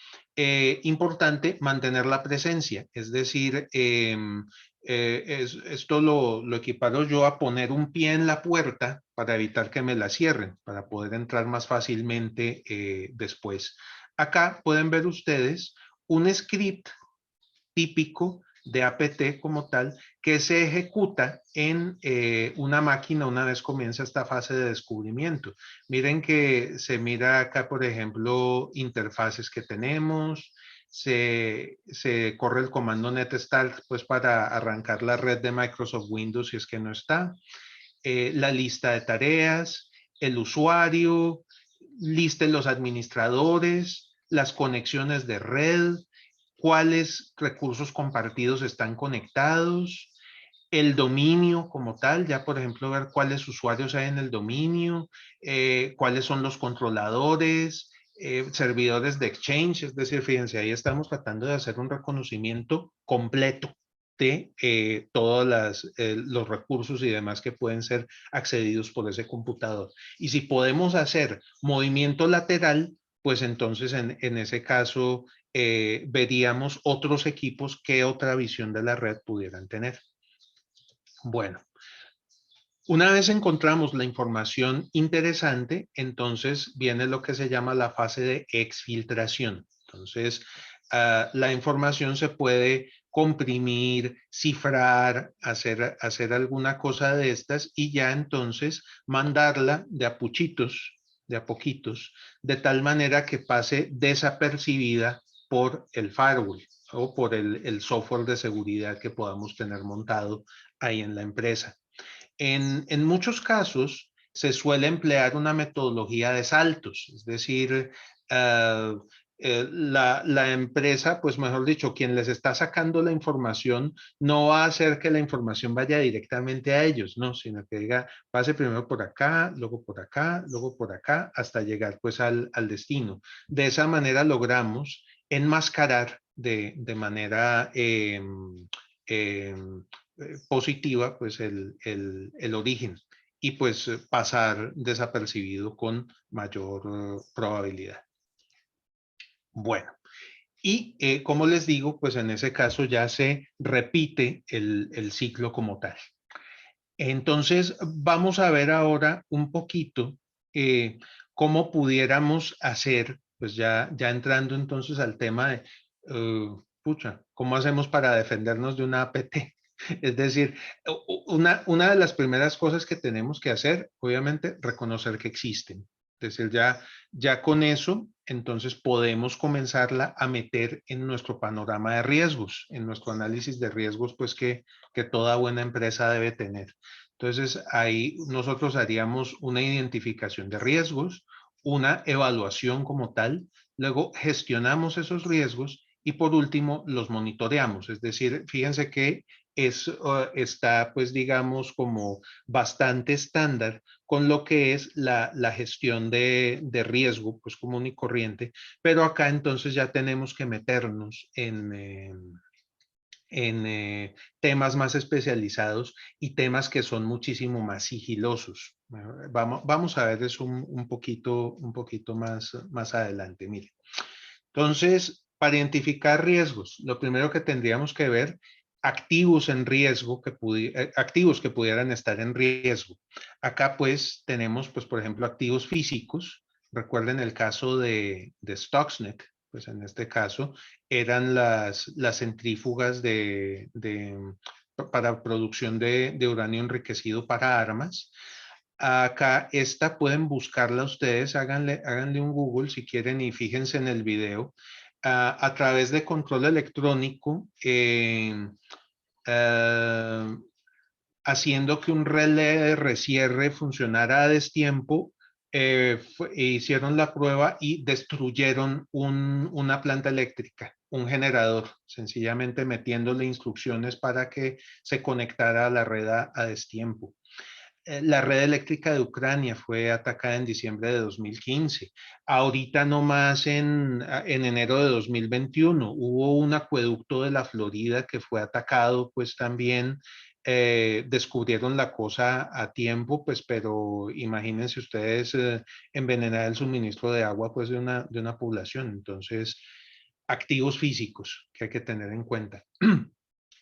importante, mantener la presencia, es decir, esto lo equiparo yo a poner un pie en la puerta para evitar que me la cierren, para poder entrar más fácilmente después. Acá pueden ver ustedes un script típico de APT como tal que se ejecuta en una máquina una vez comienza esta fase de descubrimiento. Miren que se mira acá, por ejemplo, interfaces que tenemos, se corre el comando netstart pues para arrancar la red de Microsoft Windows si es que no está, la lista de tareas, el usuario, lista de los administradores, las conexiones de red, cuáles recursos compartidos están conectados, el dominio como tal, ya por ejemplo ver cuáles usuarios hay en el dominio, cuáles son los controladores, servidores de Exchange, es decir, fíjense, ahí estamos tratando de hacer un reconocimiento completo de todos los recursos y demás que pueden ser accedidos por ese computador. Y si podemos hacer movimiento lateral, pues entonces en ese caso veríamos otros equipos que otra visión de la red pudieran tener. Bueno, una vez encontramos la información interesante, entonces viene lo que se llama la fase de exfiltración. Entonces, la información se puede comprimir, cifrar, hacer alguna cosa de estas y ya entonces mandarla de a puchitos, de a poquitos, de tal manera que pase desapercibida por el firewall o por el software de seguridad que podamos tener montado ahí en la empresa. En muchos casos se suele emplear una metodología de saltos, es decir, la empresa, pues mejor dicho, quien les está sacando la información no va a hacer que la información vaya directamente a ellos, no, sino que diga, pase primero por acá, luego por acá, luego por acá, hasta llegar pues al destino. De esa manera logramos enmascarar de manera positiva pues el origen y pues pasar desapercibido con mayor probabilidad. Bueno, y como les digo, pues en ese caso ya se repite el ciclo como tal. Entonces vamos a ver ahora un poquito cómo pudiéramos hacer, pues ya entrando entonces al tema de, pucha, ¿cómo hacemos para defendernos de una APT? Es decir, una de las primeras cosas que tenemos que hacer, obviamente, reconocer que existen. Es decir, ya con eso, entonces podemos comenzarla a meter en nuestro panorama de riesgos, en nuestro análisis de riesgos, pues que toda buena empresa debe tener. Entonces, ahí nosotros haríamos una identificación de riesgos, una evaluación como tal, luego gestionamos esos riesgos y por último los monitoreamos. Es decir, fíjense que está, pues digamos, como bastante estándar con lo que es la gestión de riesgo, pues común y corriente, pero acá entonces ya tenemos que meternos en temas más especializados y temas que son muchísimo más sigilosos. Vamos a ver eso un poquito más adelante. Mire. Entonces, para identificar riesgos, lo primero que tendríamos que ver, activos en riesgo, activos que pudieran estar en riesgo. Acá pues tenemos, pues por ejemplo, activos físicos. Recuerden el caso de Stuxnet, pues en este caso eran las centrífugas para producción de uranio enriquecido para armas. Acá esta pueden buscarla ustedes, háganle un Google si quieren y fíjense en el video. A través de control electrónico, haciendo que un relé de recierre funcionara a destiempo, hicieron la prueba y destruyeron una planta eléctrica, un generador, sencillamente metiéndole instrucciones para que se conectara a la red a destiempo. La red eléctrica de Ucrania fue atacada en diciembre de 2015. Ahorita nomás en enero de 2021 hubo un acueducto de la Florida que fue atacado, pues también descubrieron la cosa a tiempo, pues pero imagínense ustedes envenenar el suministro de agua pues de una población. Entonces, activos físicos que hay que tener en cuenta.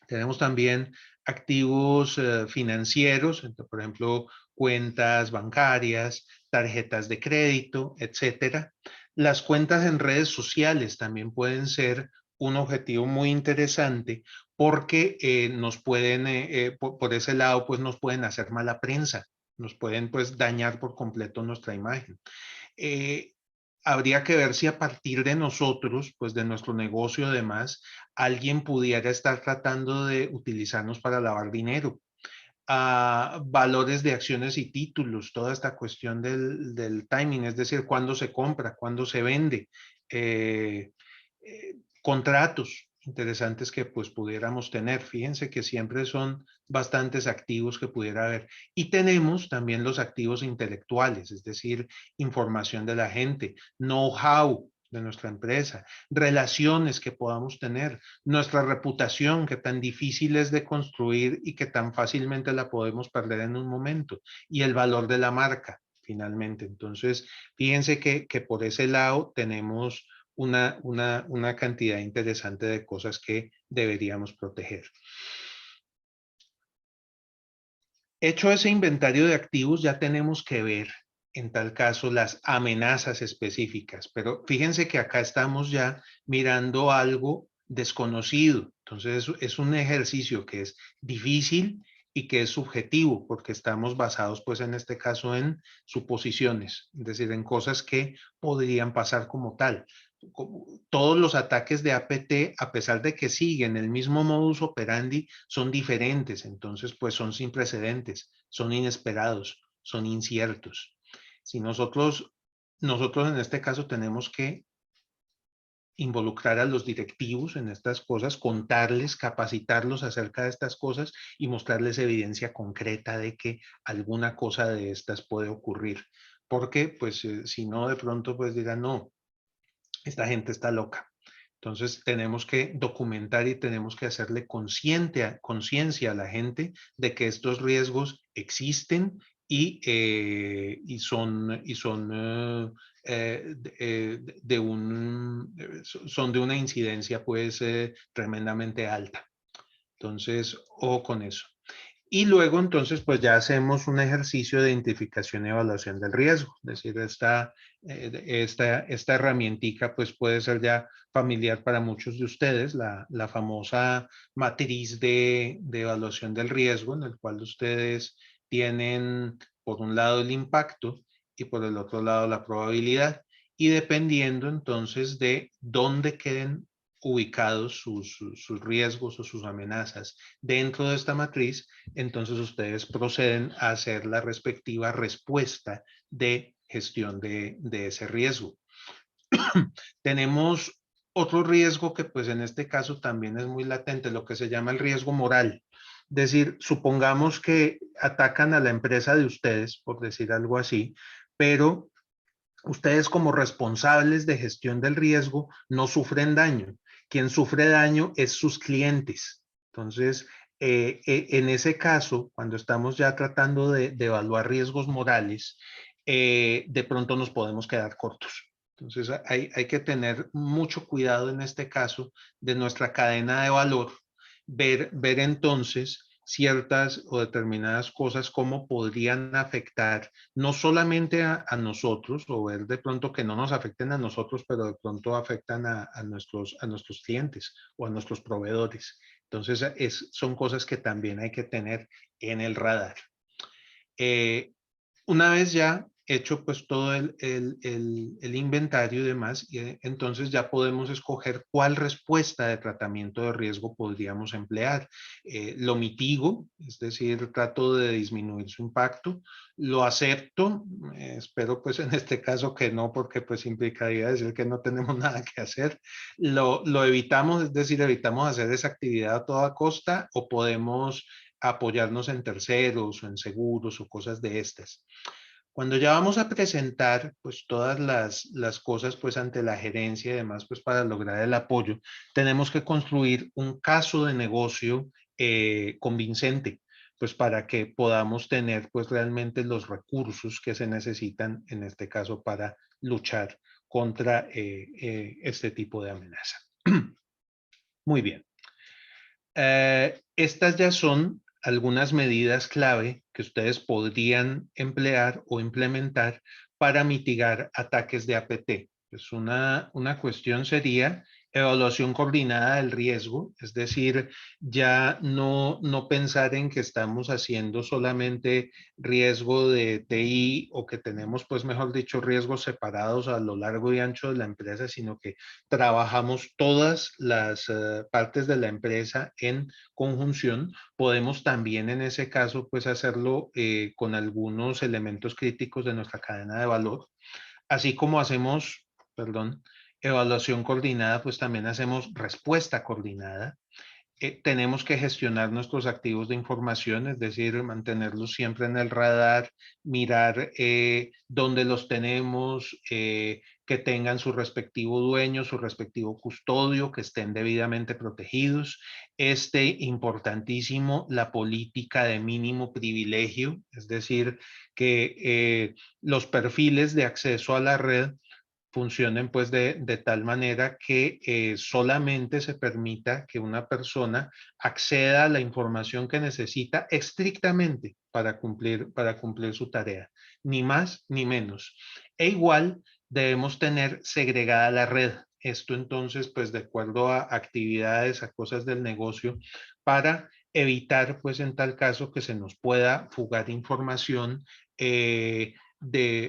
Tenemos también activos financieros, por ejemplo, cuentas bancarias, tarjetas de crédito, etcétera. Las cuentas en redes sociales también pueden ser un objetivo muy interesante porque nos pueden, por ese lado, pues nos pueden hacer mala prensa, nos pueden pues dañar por completo nuestra imagen. Habría que ver si a partir de nosotros, pues de nuestro negocio y demás, alguien pudiera estar tratando de utilizarnos para lavar dinero. Valores de acciones y títulos, toda esta cuestión del timing, es decir, cuándo se compra, cuándo se vende, contratos interesantes que pues pudiéramos tener. Fíjense que siempre son bastantes activos que pudiera haber. Y tenemos también los activos intelectuales, es decir, información de la gente, know-how de nuestra empresa, relaciones que podamos tener, nuestra reputación que tan difícil es de construir y que tan fácilmente la podemos perder en un momento, y el valor de la marca, finalmente. Entonces, fíjense que por ese lado tenemos una cantidad interesante de cosas que deberíamos proteger. Hecho ese inventario de activos, ya tenemos que ver, en tal caso, las amenazas específicas. Pero fíjense que acá estamos ya mirando algo desconocido. Entonces, es un ejercicio que es difícil y que es subjetivo, porque estamos basados, pues, en este caso, en suposiciones, es decir, en cosas que podrían pasar como tal. Todos los ataques de APT, a pesar de que siguen el mismo modus operandi, son diferentes. Entonces, pues son sin precedentes, son inesperados, son inciertos. Si nosotros en este caso tenemos que involucrar a los directivos en estas cosas, contarles, capacitarlos acerca de estas cosas y mostrarles evidencia concreta de que alguna cosa de estas puede ocurrir. Porque, pues, si no, de pronto, pues dirán, no, esta gente está loca. Entonces tenemos que documentar y tenemos que hacerle conciencia a la gente de que estos riesgos existen y son de una incidencia pues tremendamente alta. Entonces, ojo con eso. Y luego entonces pues ya hacemos un ejercicio de identificación y evaluación del riesgo. Es decir, esta herramientica pues puede ser ya familiar para muchos de ustedes, la famosa matriz de evaluación del riesgo, en el cual ustedes tienen por un lado el impacto y por el otro lado la probabilidad. Y dependiendo entonces de dónde queden ubicados sus riesgos o sus amenazas dentro de esta matriz, entonces ustedes proceden a hacer la respectiva respuesta de gestión de ese riesgo. Tenemos otro riesgo que pues en este caso también es muy latente, lo que se llama el riesgo moral. Es decir, supongamos que atacan a la empresa de ustedes, por decir algo así, pero ustedes como responsables de gestión del riesgo no sufren daño. Quien sufre daño es sus clientes. Entonces, en ese caso, cuando estamos ya tratando de evaluar riesgos morales, de pronto nos podemos quedar cortos. Entonces, hay que tener mucho cuidado en este caso de nuestra cadena de valor, ver entonces ciertas o determinadas cosas cómo podrían afectar no solamente a nosotros, o ver de pronto que no nos afecten a nosotros, pero de pronto afectan a nuestros clientes o a nuestros proveedores. Entonces, son cosas que también hay que tener en el radar. Una vez ya hecho pues todo el inventario y demás, entonces ya podemos escoger cuál respuesta de tratamiento de riesgo podríamos emplear. Lo mitigo, es decir, trato de disminuir su impacto, lo acepto, espero pues en este caso que no, porque pues implicaría decir que no tenemos nada que hacer, lo evitamos, es decir, evitamos hacer esa actividad a toda costa, o podemos apoyarnos en terceros o en seguros o cosas de estas. Cuando ya vamos a presentar pues todas las cosas pues ante la gerencia y demás pues para lograr el apoyo, tenemos que construir un caso de negocio convincente, pues para que podamos tener pues realmente los recursos que se necesitan en este caso para luchar contra este tipo de amenaza. Muy bien. Estas ya son algunas medidas clave que ustedes podrían emplear o implementar para mitigar ataques de APT. Pues una cuestión sería evaluación coordinada del riesgo, es decir, ya no pensar en que estamos haciendo solamente riesgo de TI, o que tenemos, pues mejor dicho, riesgos separados a lo largo y ancho de la empresa, sino que trabajamos todas las partes de la empresa en conjunción. Podemos también en ese caso pues hacerlo con algunos elementos críticos de nuestra cadena de valor. Así como hacemos, perdón, evaluación coordinada, pues también hacemos respuesta coordinada. Tenemos que gestionar nuestros activos de información, es decir, mantenerlos siempre en el radar, mirar dónde los tenemos, que tengan su respectivo dueño, su respectivo custodio, que estén debidamente protegidos. Importantísimo, la política de mínimo privilegio, es decir, que los perfiles de acceso a la red funcionen pues de tal manera que solamente se permita que una persona acceda a la información que necesita estrictamente para cumplir su tarea, ni más ni menos. E igual debemos tener segregada la red. Esto entonces pues de acuerdo a actividades, a cosas del negocio, para evitar pues en tal caso que se nos pueda fugar información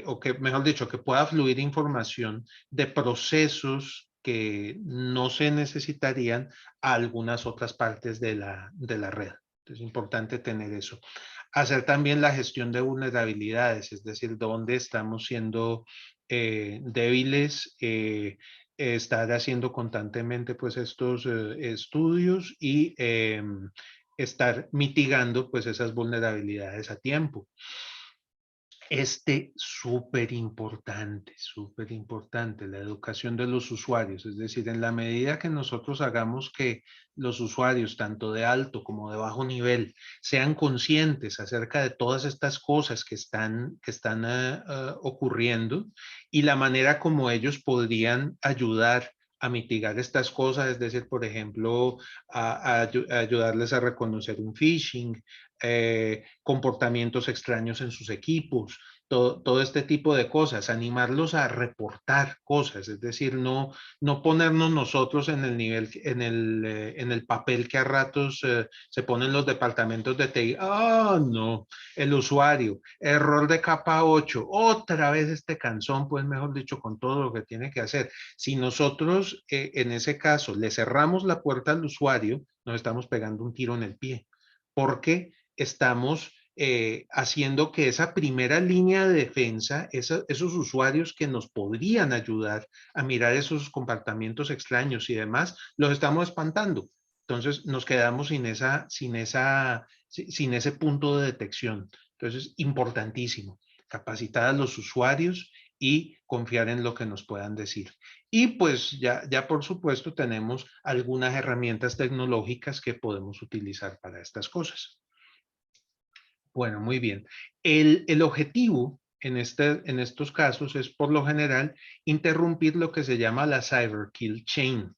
o que, mejor dicho, que pueda fluir información de procesos que no se necesitarían a algunas otras partes de la red. Es importante tener eso. Hacer también la gestión de vulnerabilidades, es decir, dónde estamos siendo débiles, estar haciendo constantemente pues estos estudios y estar mitigando pues esas vulnerabilidades a tiempo. Súper importante, la educación de los usuarios. Es decir, en la medida que nosotros hagamos que los usuarios, tanto de alto como de bajo nivel, sean conscientes acerca de todas estas cosas que están ocurriendo, y la manera como ellos podrían ayudar a mitigar estas cosas, es decir, por ejemplo, a ayudarles a reconocer un phishing, comportamientos extraños en sus equipos, todo este tipo de cosas, animarlos a reportar cosas, es decir, no ponernos nosotros en el nivel, en el papel que a ratos se ponen los departamentos de TI. Ah, no, el usuario, error de capa 8, otra vez este canzón, pues mejor dicho, con todo lo que tiene que hacer. Si nosotros en ese caso le cerramos la puerta al usuario, nos estamos pegando un tiro en el pie, porque estamos haciendo que esa primera línea de defensa, esos usuarios que nos podrían ayudar a mirar esos comportamientos extraños y demás, los estamos espantando. Entonces nos quedamos sin ese punto de detección. Entonces, importantísimo, capacitar a los usuarios y confiar en lo que nos puedan decir. Y pues ya por supuesto tenemos algunas herramientas tecnológicas que podemos utilizar para estas cosas. Bueno, muy bien. El objetivo en estos casos es, por lo general, interrumpir lo que se llama la cyber kill chain.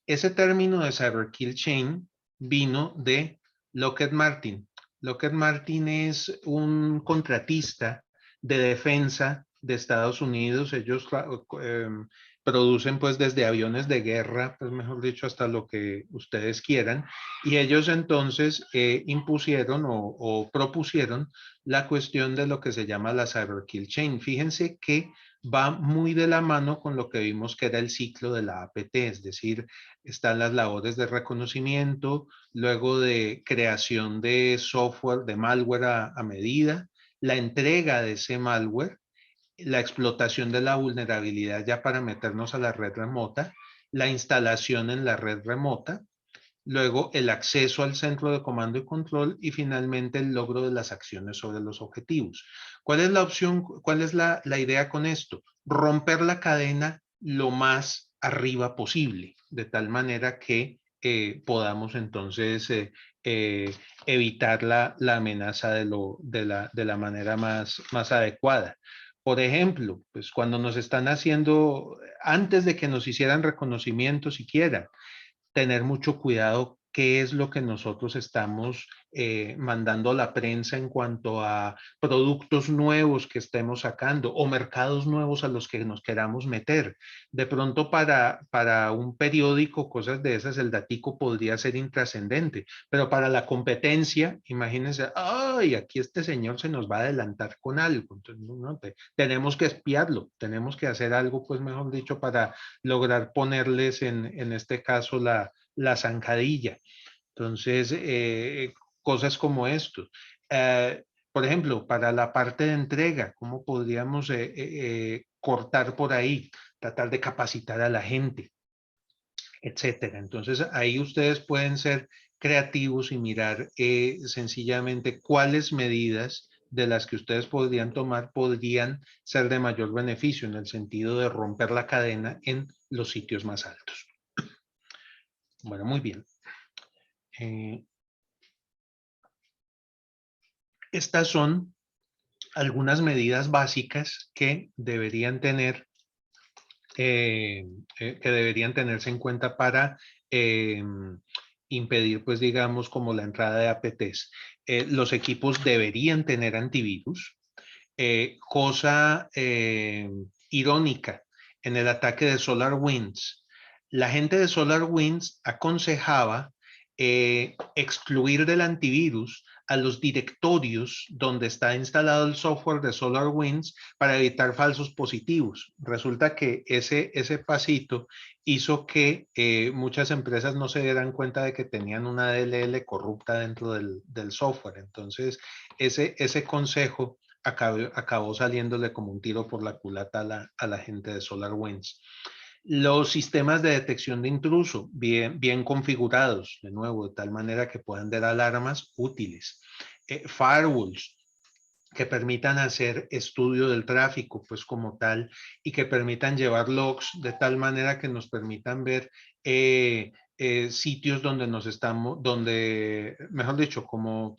Ese término de cyber kill chain vino de Lockheed Martin. Lockheed Martin es un contratista de defensa de Estados Unidos. Ellos producen pues desde aviones de guerra, pues mejor dicho, hasta lo que ustedes quieran. Y ellos entonces impusieron o propusieron la cuestión de lo que se llama la cyber kill chain. Fíjense que va muy de la mano con lo que vimos que era el ciclo de la APT, es decir, están las labores de reconocimiento, luego de creación de software, de malware a medida, la entrega de ese malware, la explotación de la vulnerabilidad ya para meternos a la red remota, la instalación en la red remota, luego el acceso al centro de comando y control y finalmente el logro de las acciones sobre los objetivos. ¿Cuál es la opción? ¿Cuál es la idea con esto? Romper la cadena lo más arriba posible, de tal manera que podamos entonces evitar la amenaza de la manera más adecuada. Por ejemplo, pues cuando nos están haciendo, antes de que nos hicieran reconocimiento siquiera, tener mucho cuidado qué es lo que nosotros estamos mandando a la prensa en cuanto a productos nuevos que estemos sacando o mercados nuevos a los que nos queramos meter. De pronto para un periódico, cosas de esas, el datico podría ser intrascendente, pero para la competencia, imagínense, ay, aquí este señor se nos va a adelantar con algo. Entonces, tenemos que espiarlo, tenemos que hacer algo, pues mejor dicho, para lograr ponerles en este caso la zancadilla. Entonces, cosas como esto. Por ejemplo, para la parte de entrega, ¿cómo podríamos cortar por ahí? Tratar de capacitar a la gente, etcétera. Entonces, ahí ustedes pueden ser creativos y mirar sencillamente cuáles medidas de las que ustedes podrían tomar podrían ser de mayor beneficio en el sentido de romper la cadena en los sitios más altos. Bueno, muy bien. Estas son algunas medidas básicas que deberían tener, que deberían tenerse en cuenta para impedir, pues digamos, como la entrada de APTs. Los equipos deberían tener antivirus. Cosa irónica, en el ataque de SolarWinds, la gente de SolarWinds aconsejaba excluir del antivirus a los directorios donde está instalado el software de SolarWinds para evitar falsos positivos. Resulta que ese pasito hizo que muchas empresas no se dieran cuenta de que tenían una DLL corrupta dentro del software. Entonces, ese consejo acabó saliéndole como un tiro por la culata a la gente de SolarWinds. Los sistemas de detección de intruso, bien configurados, de nuevo, de tal manera que puedan dar alarmas útiles. Firewalls que permitan hacer estudio del tráfico, pues como tal, y que permitan llevar logs de tal manera que nos permitan ver sitios donde mejor dicho, como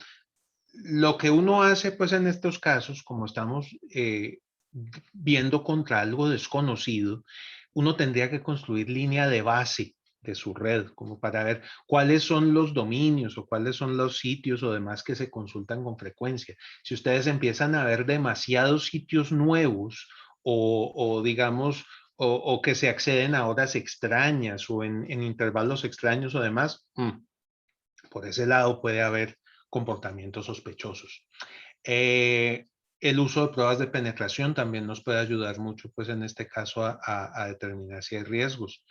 lo que uno hace pues en estos casos, como estamos viendo contra algo desconocido, uno tendría que construir línea de base de su red, como para ver cuáles son los dominios o cuáles son los sitios o demás que se consultan con frecuencia. Si ustedes empiezan a ver demasiados sitios nuevos o digamos, o que se acceden a horas extrañas o en intervalos extraños o demás, por ese lado puede haber comportamientos sospechosos. El uso de pruebas de penetración también nos puede ayudar mucho, pues en este caso, a determinar si hay riesgos.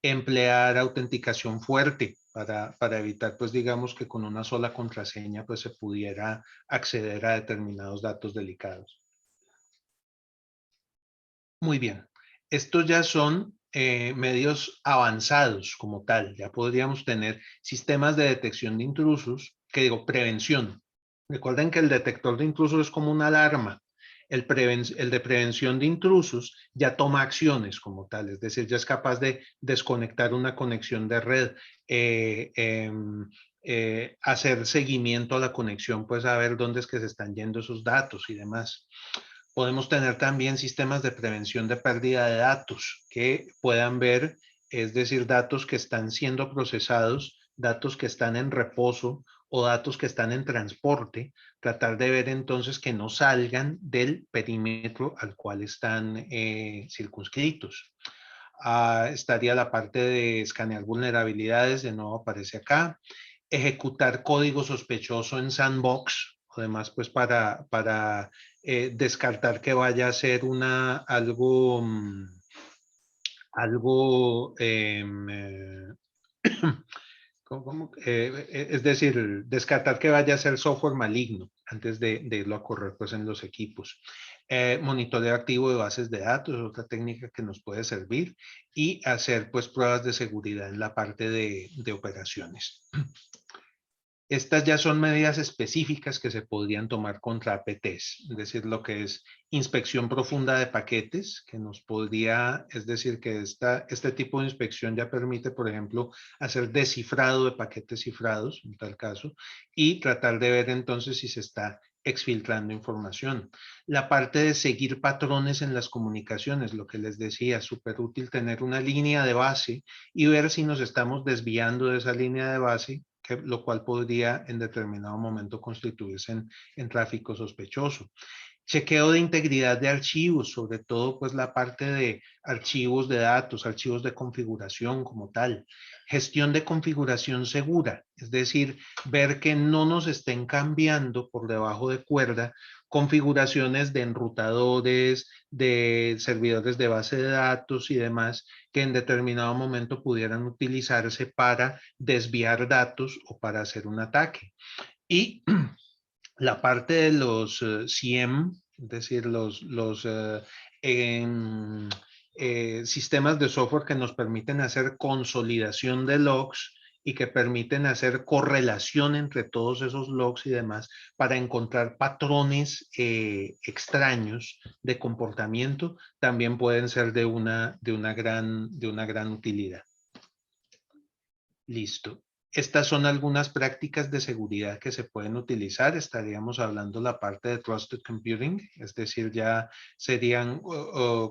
Emplear autenticación fuerte para evitar, pues digamos que con una sola contraseña, pues se pudiera acceder a determinados datos delicados. Muy bien. Estos ya son medios avanzados como tal. Ya podríamos tener sistemas de detección de intrusos, que digo, prevención. Recuerden que el detector de intrusos es como una alarma. El de prevención de intrusos ya toma acciones como tal, es decir, ya es capaz de desconectar una conexión de red, hacer seguimiento a la conexión, pues a ver dónde es que se están yendo esos datos y demás. Podemos tener también sistemas de prevención de pérdida de datos que puedan ver, es decir, datos que están siendo procesados, datos que están en reposo o datos que están en transporte, tratar de ver entonces que no salgan del perímetro al cual están circunscritos. Estaría la parte de escanear vulnerabilidades, de nuevo aparece acá. Ejecutar código sospechoso en sandbox, además pues para descartar que vaya a ser algo es decir, descartar que vaya a ser software maligno antes de irlo a correr pues en los equipos. Monitoreo activo de bases de datos, otra técnica que nos puede servir, y hacer pues pruebas de seguridad en la parte de operaciones. Estas ya son medidas específicas que se podrían tomar contra APTs, es decir, lo que es inspección profunda de paquetes, que nos podría, es decir, que este tipo de inspección ya permite, por ejemplo, hacer descifrado de paquetes cifrados, en tal caso, y tratar de ver entonces si se está exfiltrando información. La parte de seguir patrones en las comunicaciones, lo que les decía, súper útil tener una línea de base y ver si nos estamos desviando de esa línea de base, lo cual podría en determinado momento constituirse en tráfico sospechoso. Chequeo de integridad de archivos, sobre todo pues la parte de archivos de datos, archivos de configuración como tal. Gestión de configuración segura, es decir, ver que no nos estén cambiando por debajo de cuerda configuraciones de enrutadores, de servidores de base de datos y demás que en determinado momento pudieran utilizarse para desviar datos o para hacer un ataque. Y la parte de los CIEM, es decir, los sistemas de software que nos permiten hacer consolidación de logs y que permiten hacer correlación entre todos esos logs y demás para encontrar patrones extraños de comportamiento, también pueden ser de una gran utilidad. Listo. Estas son algunas prácticas de seguridad que se pueden utilizar. Estaríamos hablando la parte de Trusted Computing, es decir, ya serían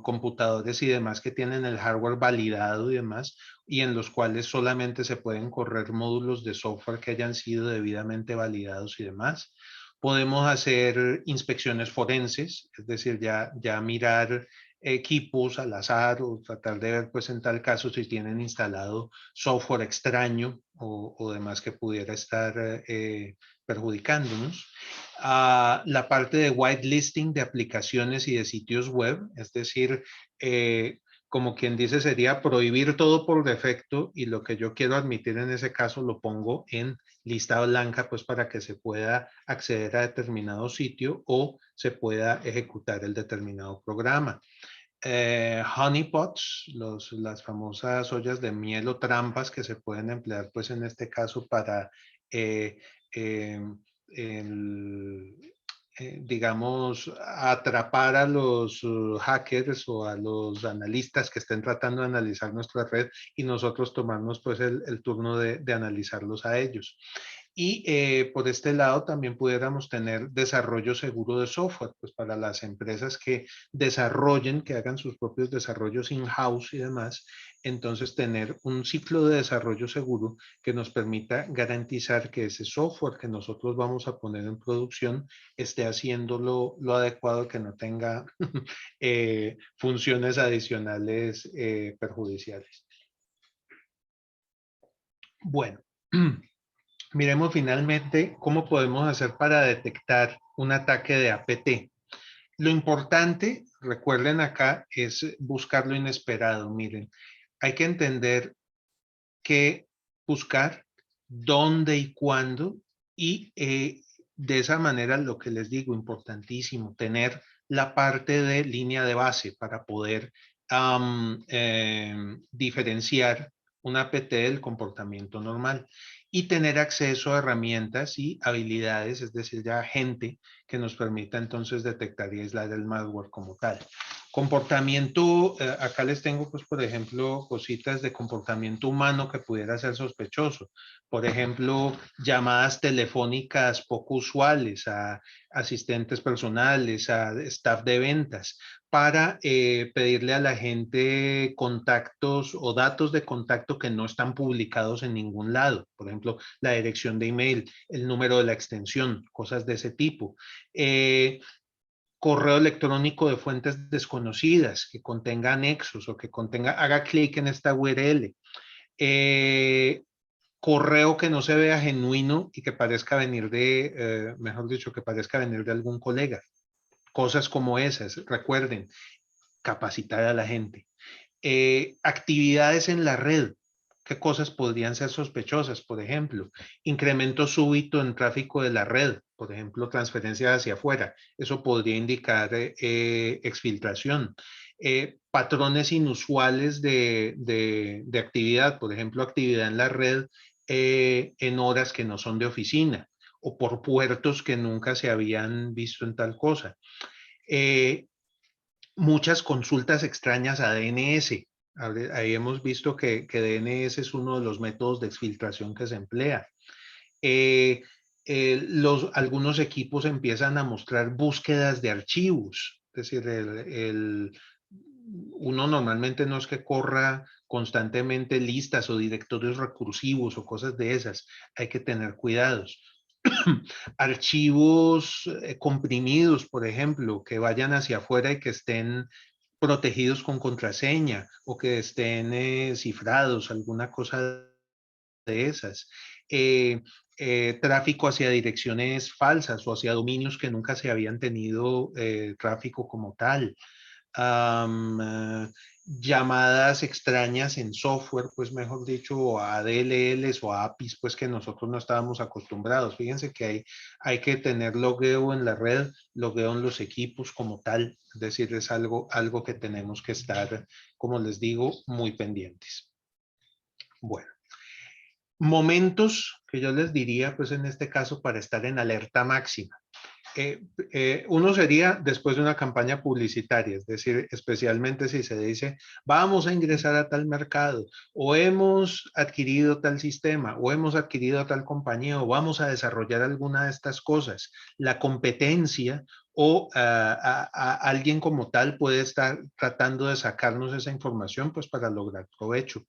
computadores y demás que tienen el hardware validado y demás, y en los cuales solamente se pueden correr módulos de software que hayan sido debidamente validados y demás. Podemos hacer inspecciones forenses, es decir, ya mirar equipos al azar o tratar de ver pues en tal caso si tienen instalado software extraño o demás que pudiera estar perjudicándonos. La parte de whitelisting de aplicaciones y de sitios web, es decir, como quien dice sería prohibir todo por defecto y lo que yo quiero admitir en ese caso lo pongo en lista blanca pues para que se pueda acceder a determinado sitio o se pueda ejecutar el determinado programa. Honeypots, las famosas ollas de miel o trampas que se pueden emplear pues en este caso para digamos atrapar a los hackers o a los analistas que estén tratando de analizar nuestra red y nosotros tomarnos pues el turno de analizarlos a ellos. Y por este lado también pudiéramos tener desarrollo seguro de software, pues para las empresas que desarrollen, que hagan sus propios desarrollos in-house y demás, entonces tener un ciclo de desarrollo seguro que nos permita garantizar que ese software que nosotros vamos a poner en producción esté haciendo lo adecuado, que no tenga funciones adicionales perjudiciales. Bueno, miremos finalmente cómo podemos hacer para detectar un ataque de APT. Lo importante, recuerden acá, es buscar lo inesperado. Miren, hay que entender que buscar dónde y cuándo, y de esa manera, lo que les digo, importantísimo, tener la parte de línea de base para poder diferenciar un APT del comportamiento normal y tener acceso a herramientas y habilidades, es decir, ya gente que nos permita entonces detectar y aislar el malware como tal. Comportamiento, acá les tengo, pues, por ejemplo, cositas de comportamiento humano que pudiera ser sospechoso. Por ejemplo, llamadas telefónicas poco usuales a asistentes personales, a staff de ventas, para pedirle a la gente contactos o datos de contacto que no están publicados en ningún lado. Por ejemplo, la dirección de email, el número de la extensión, cosas de ese tipo. Correo electrónico de fuentes desconocidas que contenga anexos o que contenga, haga clic en esta URL. Correo que no se vea genuino y que parezca venir de, mejor dicho, que parezca venir de algún colega. Cosas como esas, recuerden, capacitar a la gente. Actividades en la red. ¿Qué cosas podrían ser sospechosas? Por ejemplo, incremento súbito en tráfico de la red, por ejemplo, transferencia hacia afuera. Eso podría indicar exfiltración. Patrones inusuales de actividad, por ejemplo, actividad en la red en horas que no son de oficina o por puertos que nunca se habían visto en tal cosa. Muchas consultas extrañas a DNS. Ahí hemos visto que DNS es uno de los métodos de exfiltración que se emplea. Algunos equipos empiezan a mostrar búsquedas de archivos. Es decir, uno normalmente no es que corra constantemente listas o directorios recursivos o cosas de esas. Hay que tener cuidados. Archivos comprimidos, por ejemplo, que vayan hacia afuera y que estén protegidos con contraseña o que estén cifrados, alguna cosa de esas. Tráfico hacia direcciones falsas o hacia dominios que nunca se habían tenido tráfico como tal. Llamadas extrañas en software, pues mejor dicho, o a DLLs o a APIs, pues que nosotros no estábamos acostumbrados. Fíjense que hay que tener logueo en la red, logueo en los equipos como tal, es decir, es algo que tenemos que estar, como les digo, muy pendientes. Bueno, momentos que yo les diría, pues en este caso, para estar en alerta máxima. Uno sería después de una campaña publicitaria, es decir, especialmente si se dice, vamos a ingresar a tal mercado, o hemos adquirido tal sistema, o hemos adquirido tal compañía, o vamos a desarrollar alguna de estas cosas. La competencia o alguien como tal puede estar tratando de sacarnos esa información, pues para lograr provecho.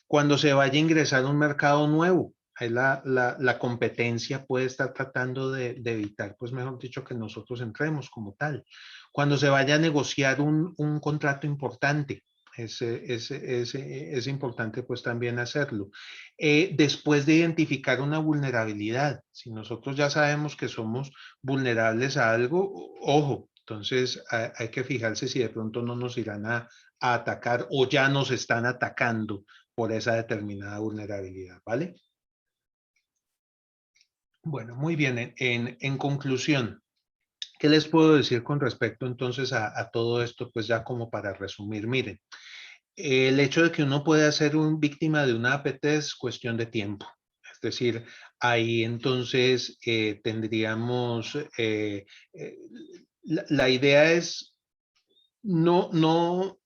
Cuando se vaya a ingresar a un mercado nuevo, ahí la competencia puede estar tratando de evitar, pues mejor dicho, que nosotros entremos como tal. Cuando se vaya a negociar un contrato importante, es importante pues también hacerlo. Después de identificar una vulnerabilidad, si nosotros ya sabemos que somos vulnerables a algo, ojo, entonces hay que fijarse si de pronto no nos irán a atacar o ya nos están atacando por esa determinada vulnerabilidad, ¿vale? Bueno, muy bien. En conclusión, ¿qué les puedo decir con respecto entonces a todo esto? Pues ya como para resumir, miren, el hecho de que uno pueda ser un víctima de una APT es cuestión de tiempo. Es decir, ahí entonces tendríamos, la idea es no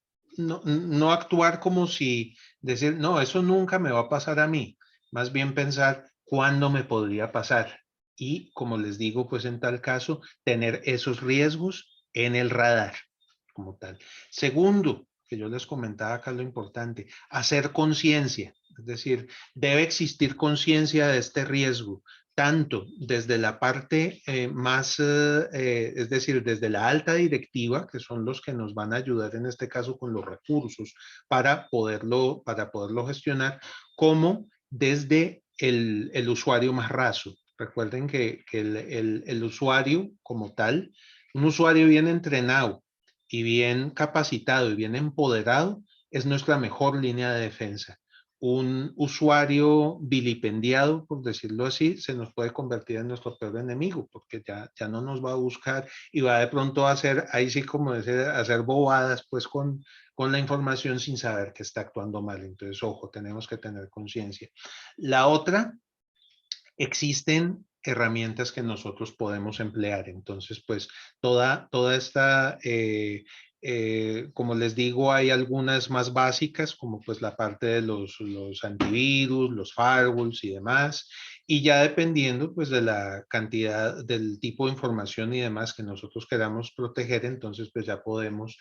actuar como si decir, no, eso nunca me va a pasar a mí. Más bien pensar ¿Cuándo me podría pasar? Y como les digo, pues en tal caso, tener esos riesgos en el radar como tal. Segundo, que yo les comentaba acá lo importante, hacer conciencia. Es decir, debe existir conciencia de este riesgo, tanto desde la parte es decir, desde la alta directiva, que son los que nos van a ayudar en este caso con los recursos para poderlo gestionar, como desde el usuario más raso. Recuerden que el usuario como tal, un usuario bien entrenado y bien capacitado y bien empoderado es nuestra mejor línea de defensa. Un usuario vilipendiado, por decirlo así, se nos puede convertir en nuestro peor enemigo, porque ya no nos va a buscar y va de pronto a hacer, ahí sí como decir, a hacer bobadas pues con la información sin saber que está actuando mal. Entonces, ojo, tenemos que tener conciencia. La otra, existen herramientas que nosotros podemos emplear. Entonces, pues toda esta, como les digo, hay algunas más básicas, como pues la parte de los antivirus, los firewalls y demás. Y ya dependiendo pues de la cantidad, del tipo de información y demás que nosotros queramos proteger, entonces pues ya podemos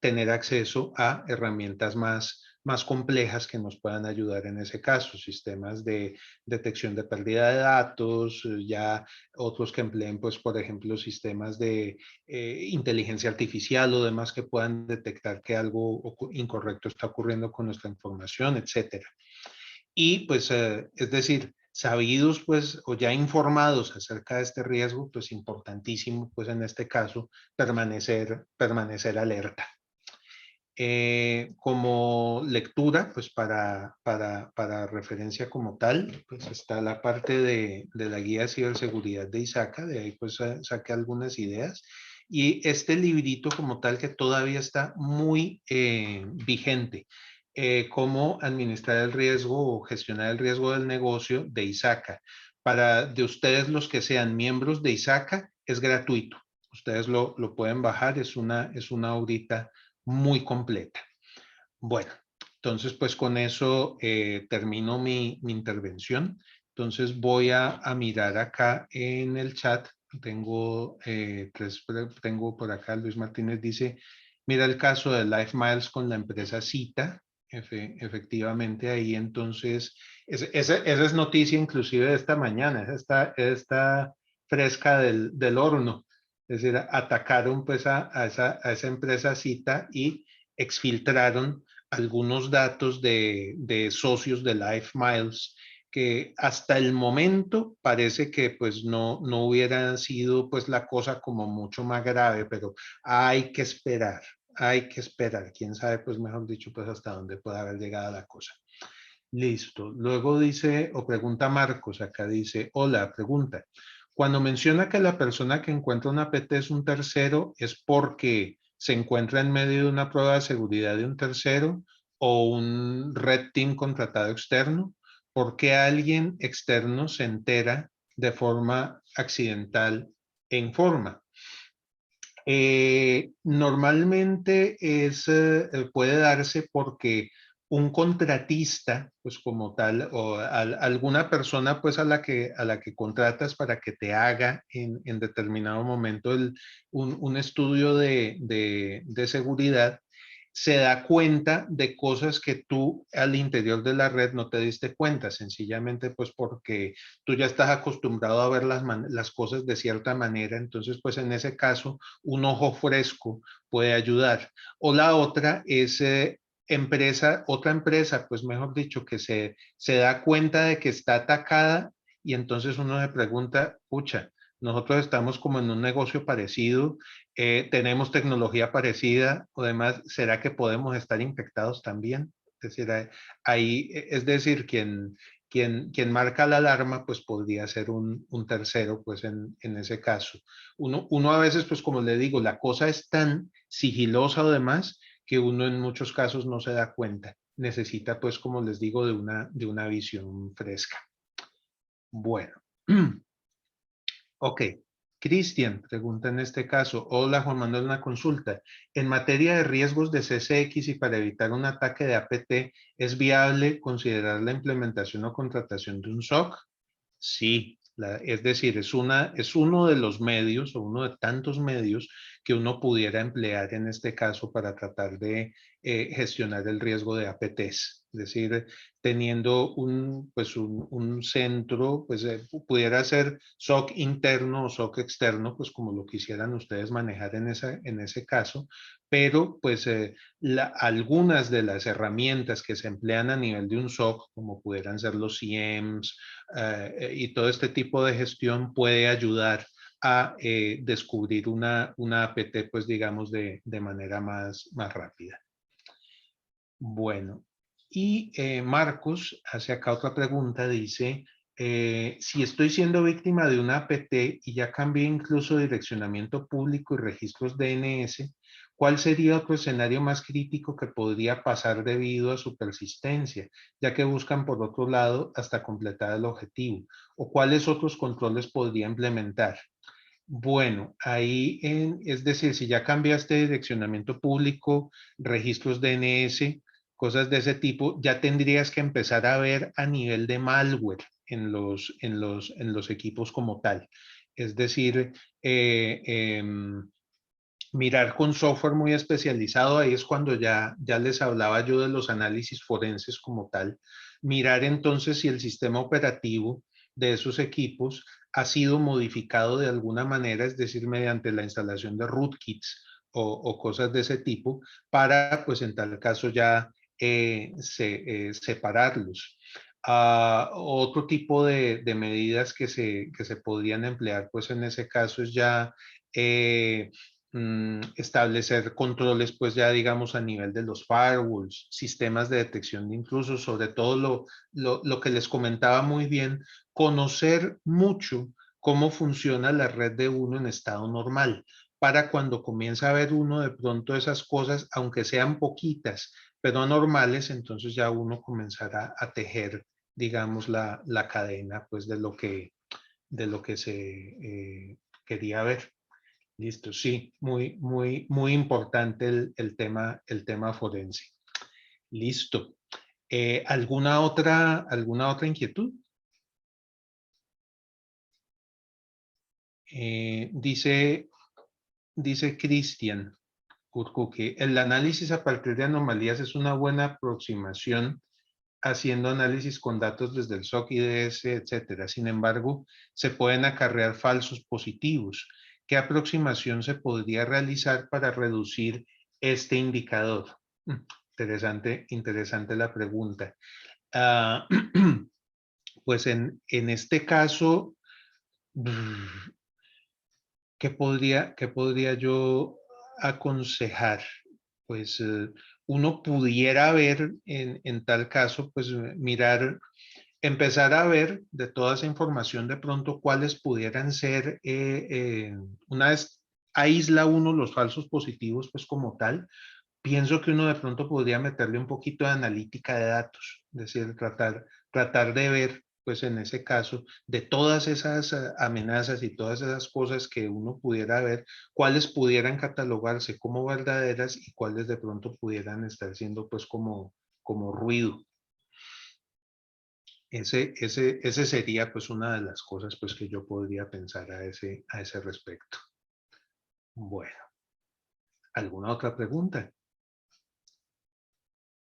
tener acceso a herramientas más complejas que nos puedan ayudar en ese caso, sistemas de detección de pérdida de datos, ya otros que empleen, pues, por ejemplo, sistemas de inteligencia artificial o demás que puedan detectar que algo incorrecto está ocurriendo con nuestra información, etcétera. Y, pues, es decir, sabidos, pues, o ya informados acerca de este riesgo, pues, importantísimo, pues, en este caso, permanecer alerta. Como lectura, pues para referencia como tal, pues está la parte de la guía de ciberseguridad de ISACA, de ahí pues saqué algunas ideas. Y este librito como tal que todavía está muy vigente, cómo administrar el riesgo o gestionar el riesgo del negocio de ISACA. Para de ustedes los que sean miembros de ISACA, es gratuito. Ustedes lo pueden bajar, es una horita muy completa. Bueno, entonces pues con eso termino mi intervención. Entonces voy a mirar acá en el chat. Tengo por acá, Luis Martínez dice, mira el caso de Life Miles con la empresa Cita. Efectivamente ahí entonces, esa es noticia inclusive de esta mañana, esa está fresca del horno. Es decir, atacaron pues a esa empresa Cita y exfiltraron algunos datos de socios de Life Miles que hasta el momento parece que pues no hubiera sido pues la cosa como mucho más grave, pero hay que esperar, quién sabe pues mejor dicho pues hasta dónde puede haber llegado la cosa. Listo. Luego dice o pregunta Marcos, acá dice, hola, pregunta. Cuando menciona que la persona que encuentra una PT es un tercero, ¿es porque se encuentra en medio de una prueba de seguridad de un tercero o un red team contratado externo? ¿Por qué alguien externo se entera de forma accidental e informa? Normalmente puede darse porque un contratista, pues como tal, o alguna persona pues a la que contratas para que te haga en determinado momento un estudio de seguridad, se da cuenta de cosas que tú al interior de la red no te diste cuenta, sencillamente pues porque tú ya estás acostumbrado a ver las cosas de cierta manera, entonces pues en ese caso un ojo fresco puede ayudar. O la otra es otra empresa, pues mejor dicho, que se da cuenta de que está atacada y entonces uno se pregunta, pucha, nosotros estamos como en un negocio parecido, tenemos tecnología parecida o demás, ¿será que podemos estar infectados también? Es decir, ahí, es decir, quien marca la alarma, pues podría ser un tercero, pues en ese caso. Uno a veces, pues como le digo, la cosa es tan sigilosa o demás que uno en muchos casos no se da cuenta. Necesita, pues como les digo, de una visión fresca. Bueno. Ok. Cristian pregunta en este caso, hola Juan Manuel, una consulta. En materia de riesgos de CCX y para evitar un ataque de APT, ¿es viable considerar la implementación o contratación de un SOC? Sí, es decir, es uno de los medios o uno de tantos medios que uno pudiera emplear en este caso para tratar de gestionar el riesgo de APTs. Es decir, teniendo un centro, pues pudiera ser SOC interno o SOC externo, pues como lo quisieran ustedes manejar en ese caso, pero pues algunas de las herramientas que se emplean a nivel de un SOC, como pudieran ser los CIEMs, y todo este tipo de gestión puede ayudar a descubrir una APT, pues digamos, de manera más rápida. Bueno, y Marcos hace acá otra pregunta, dice, si estoy siendo víctima de una APT y ya cambié incluso direccionamiento público y registros DNS, ¿cuál sería otro escenario más crítico que podría pasar debido a su persistencia, ya que buscan por otro lado hasta completar el objetivo? ¿O cuáles otros controles podría implementar? Bueno, ahí, es decir, si ya cambiaste direccionamiento público, registros DNS, cosas de ese tipo, ya tendrías que empezar a ver a nivel de malware en los equipos como tal. Es decir, mirar con software muy especializado, ahí es cuando ya les hablaba yo de los análisis forenses como tal. Mirar entonces si el sistema operativo de esos equipos ha sido modificado de alguna manera, es decir, mediante la instalación de rootkits o cosas de ese tipo, para pues en tal caso ya separarlos. Otro tipo de medidas que se podrían emplear pues en ese caso es ya establecer controles pues ya digamos a nivel de los firewalls, sistemas de detección de intrusos, sobre todo lo que les comentaba muy bien, conocer mucho cómo funciona la red de uno en estado normal, para cuando comienza a ver uno de pronto esas cosas, aunque sean poquitas, pero normales, entonces ya uno comenzará a tejer, digamos, la cadena pues de lo que se quería ver. Listo, sí, muy importante el tema forense. Listo. ¿Alguna otra inquietud? Dice Cristian Urcu que el análisis a partir de anomalías es una buena aproximación haciendo análisis con datos desde el SOC, IDS, etcétera. Sin embargo, se pueden acarrear falsos positivos. ¿Qué aproximación se podría realizar para reducir este indicador? Interesante la pregunta. Pues en este caso, ¿qué podría yo aconsejar? Pues uno pudiera ver en tal caso, pues mirar, empezar a ver de toda esa información de pronto cuáles pudieran ser, una vez aísla uno los falsos positivos, pues como tal, pienso que uno de pronto podría meterle un poquito de analítica de datos, es decir, tratar de ver, pues en ese caso, de todas esas amenazas y todas esas cosas que uno pudiera ver, cuáles pudieran catalogarse como verdaderas y cuáles de pronto pudieran estar siendo pues como ruido. Ese sería pues una de las cosas pues que yo podría pensar a ese respecto. Bueno, ¿alguna otra pregunta?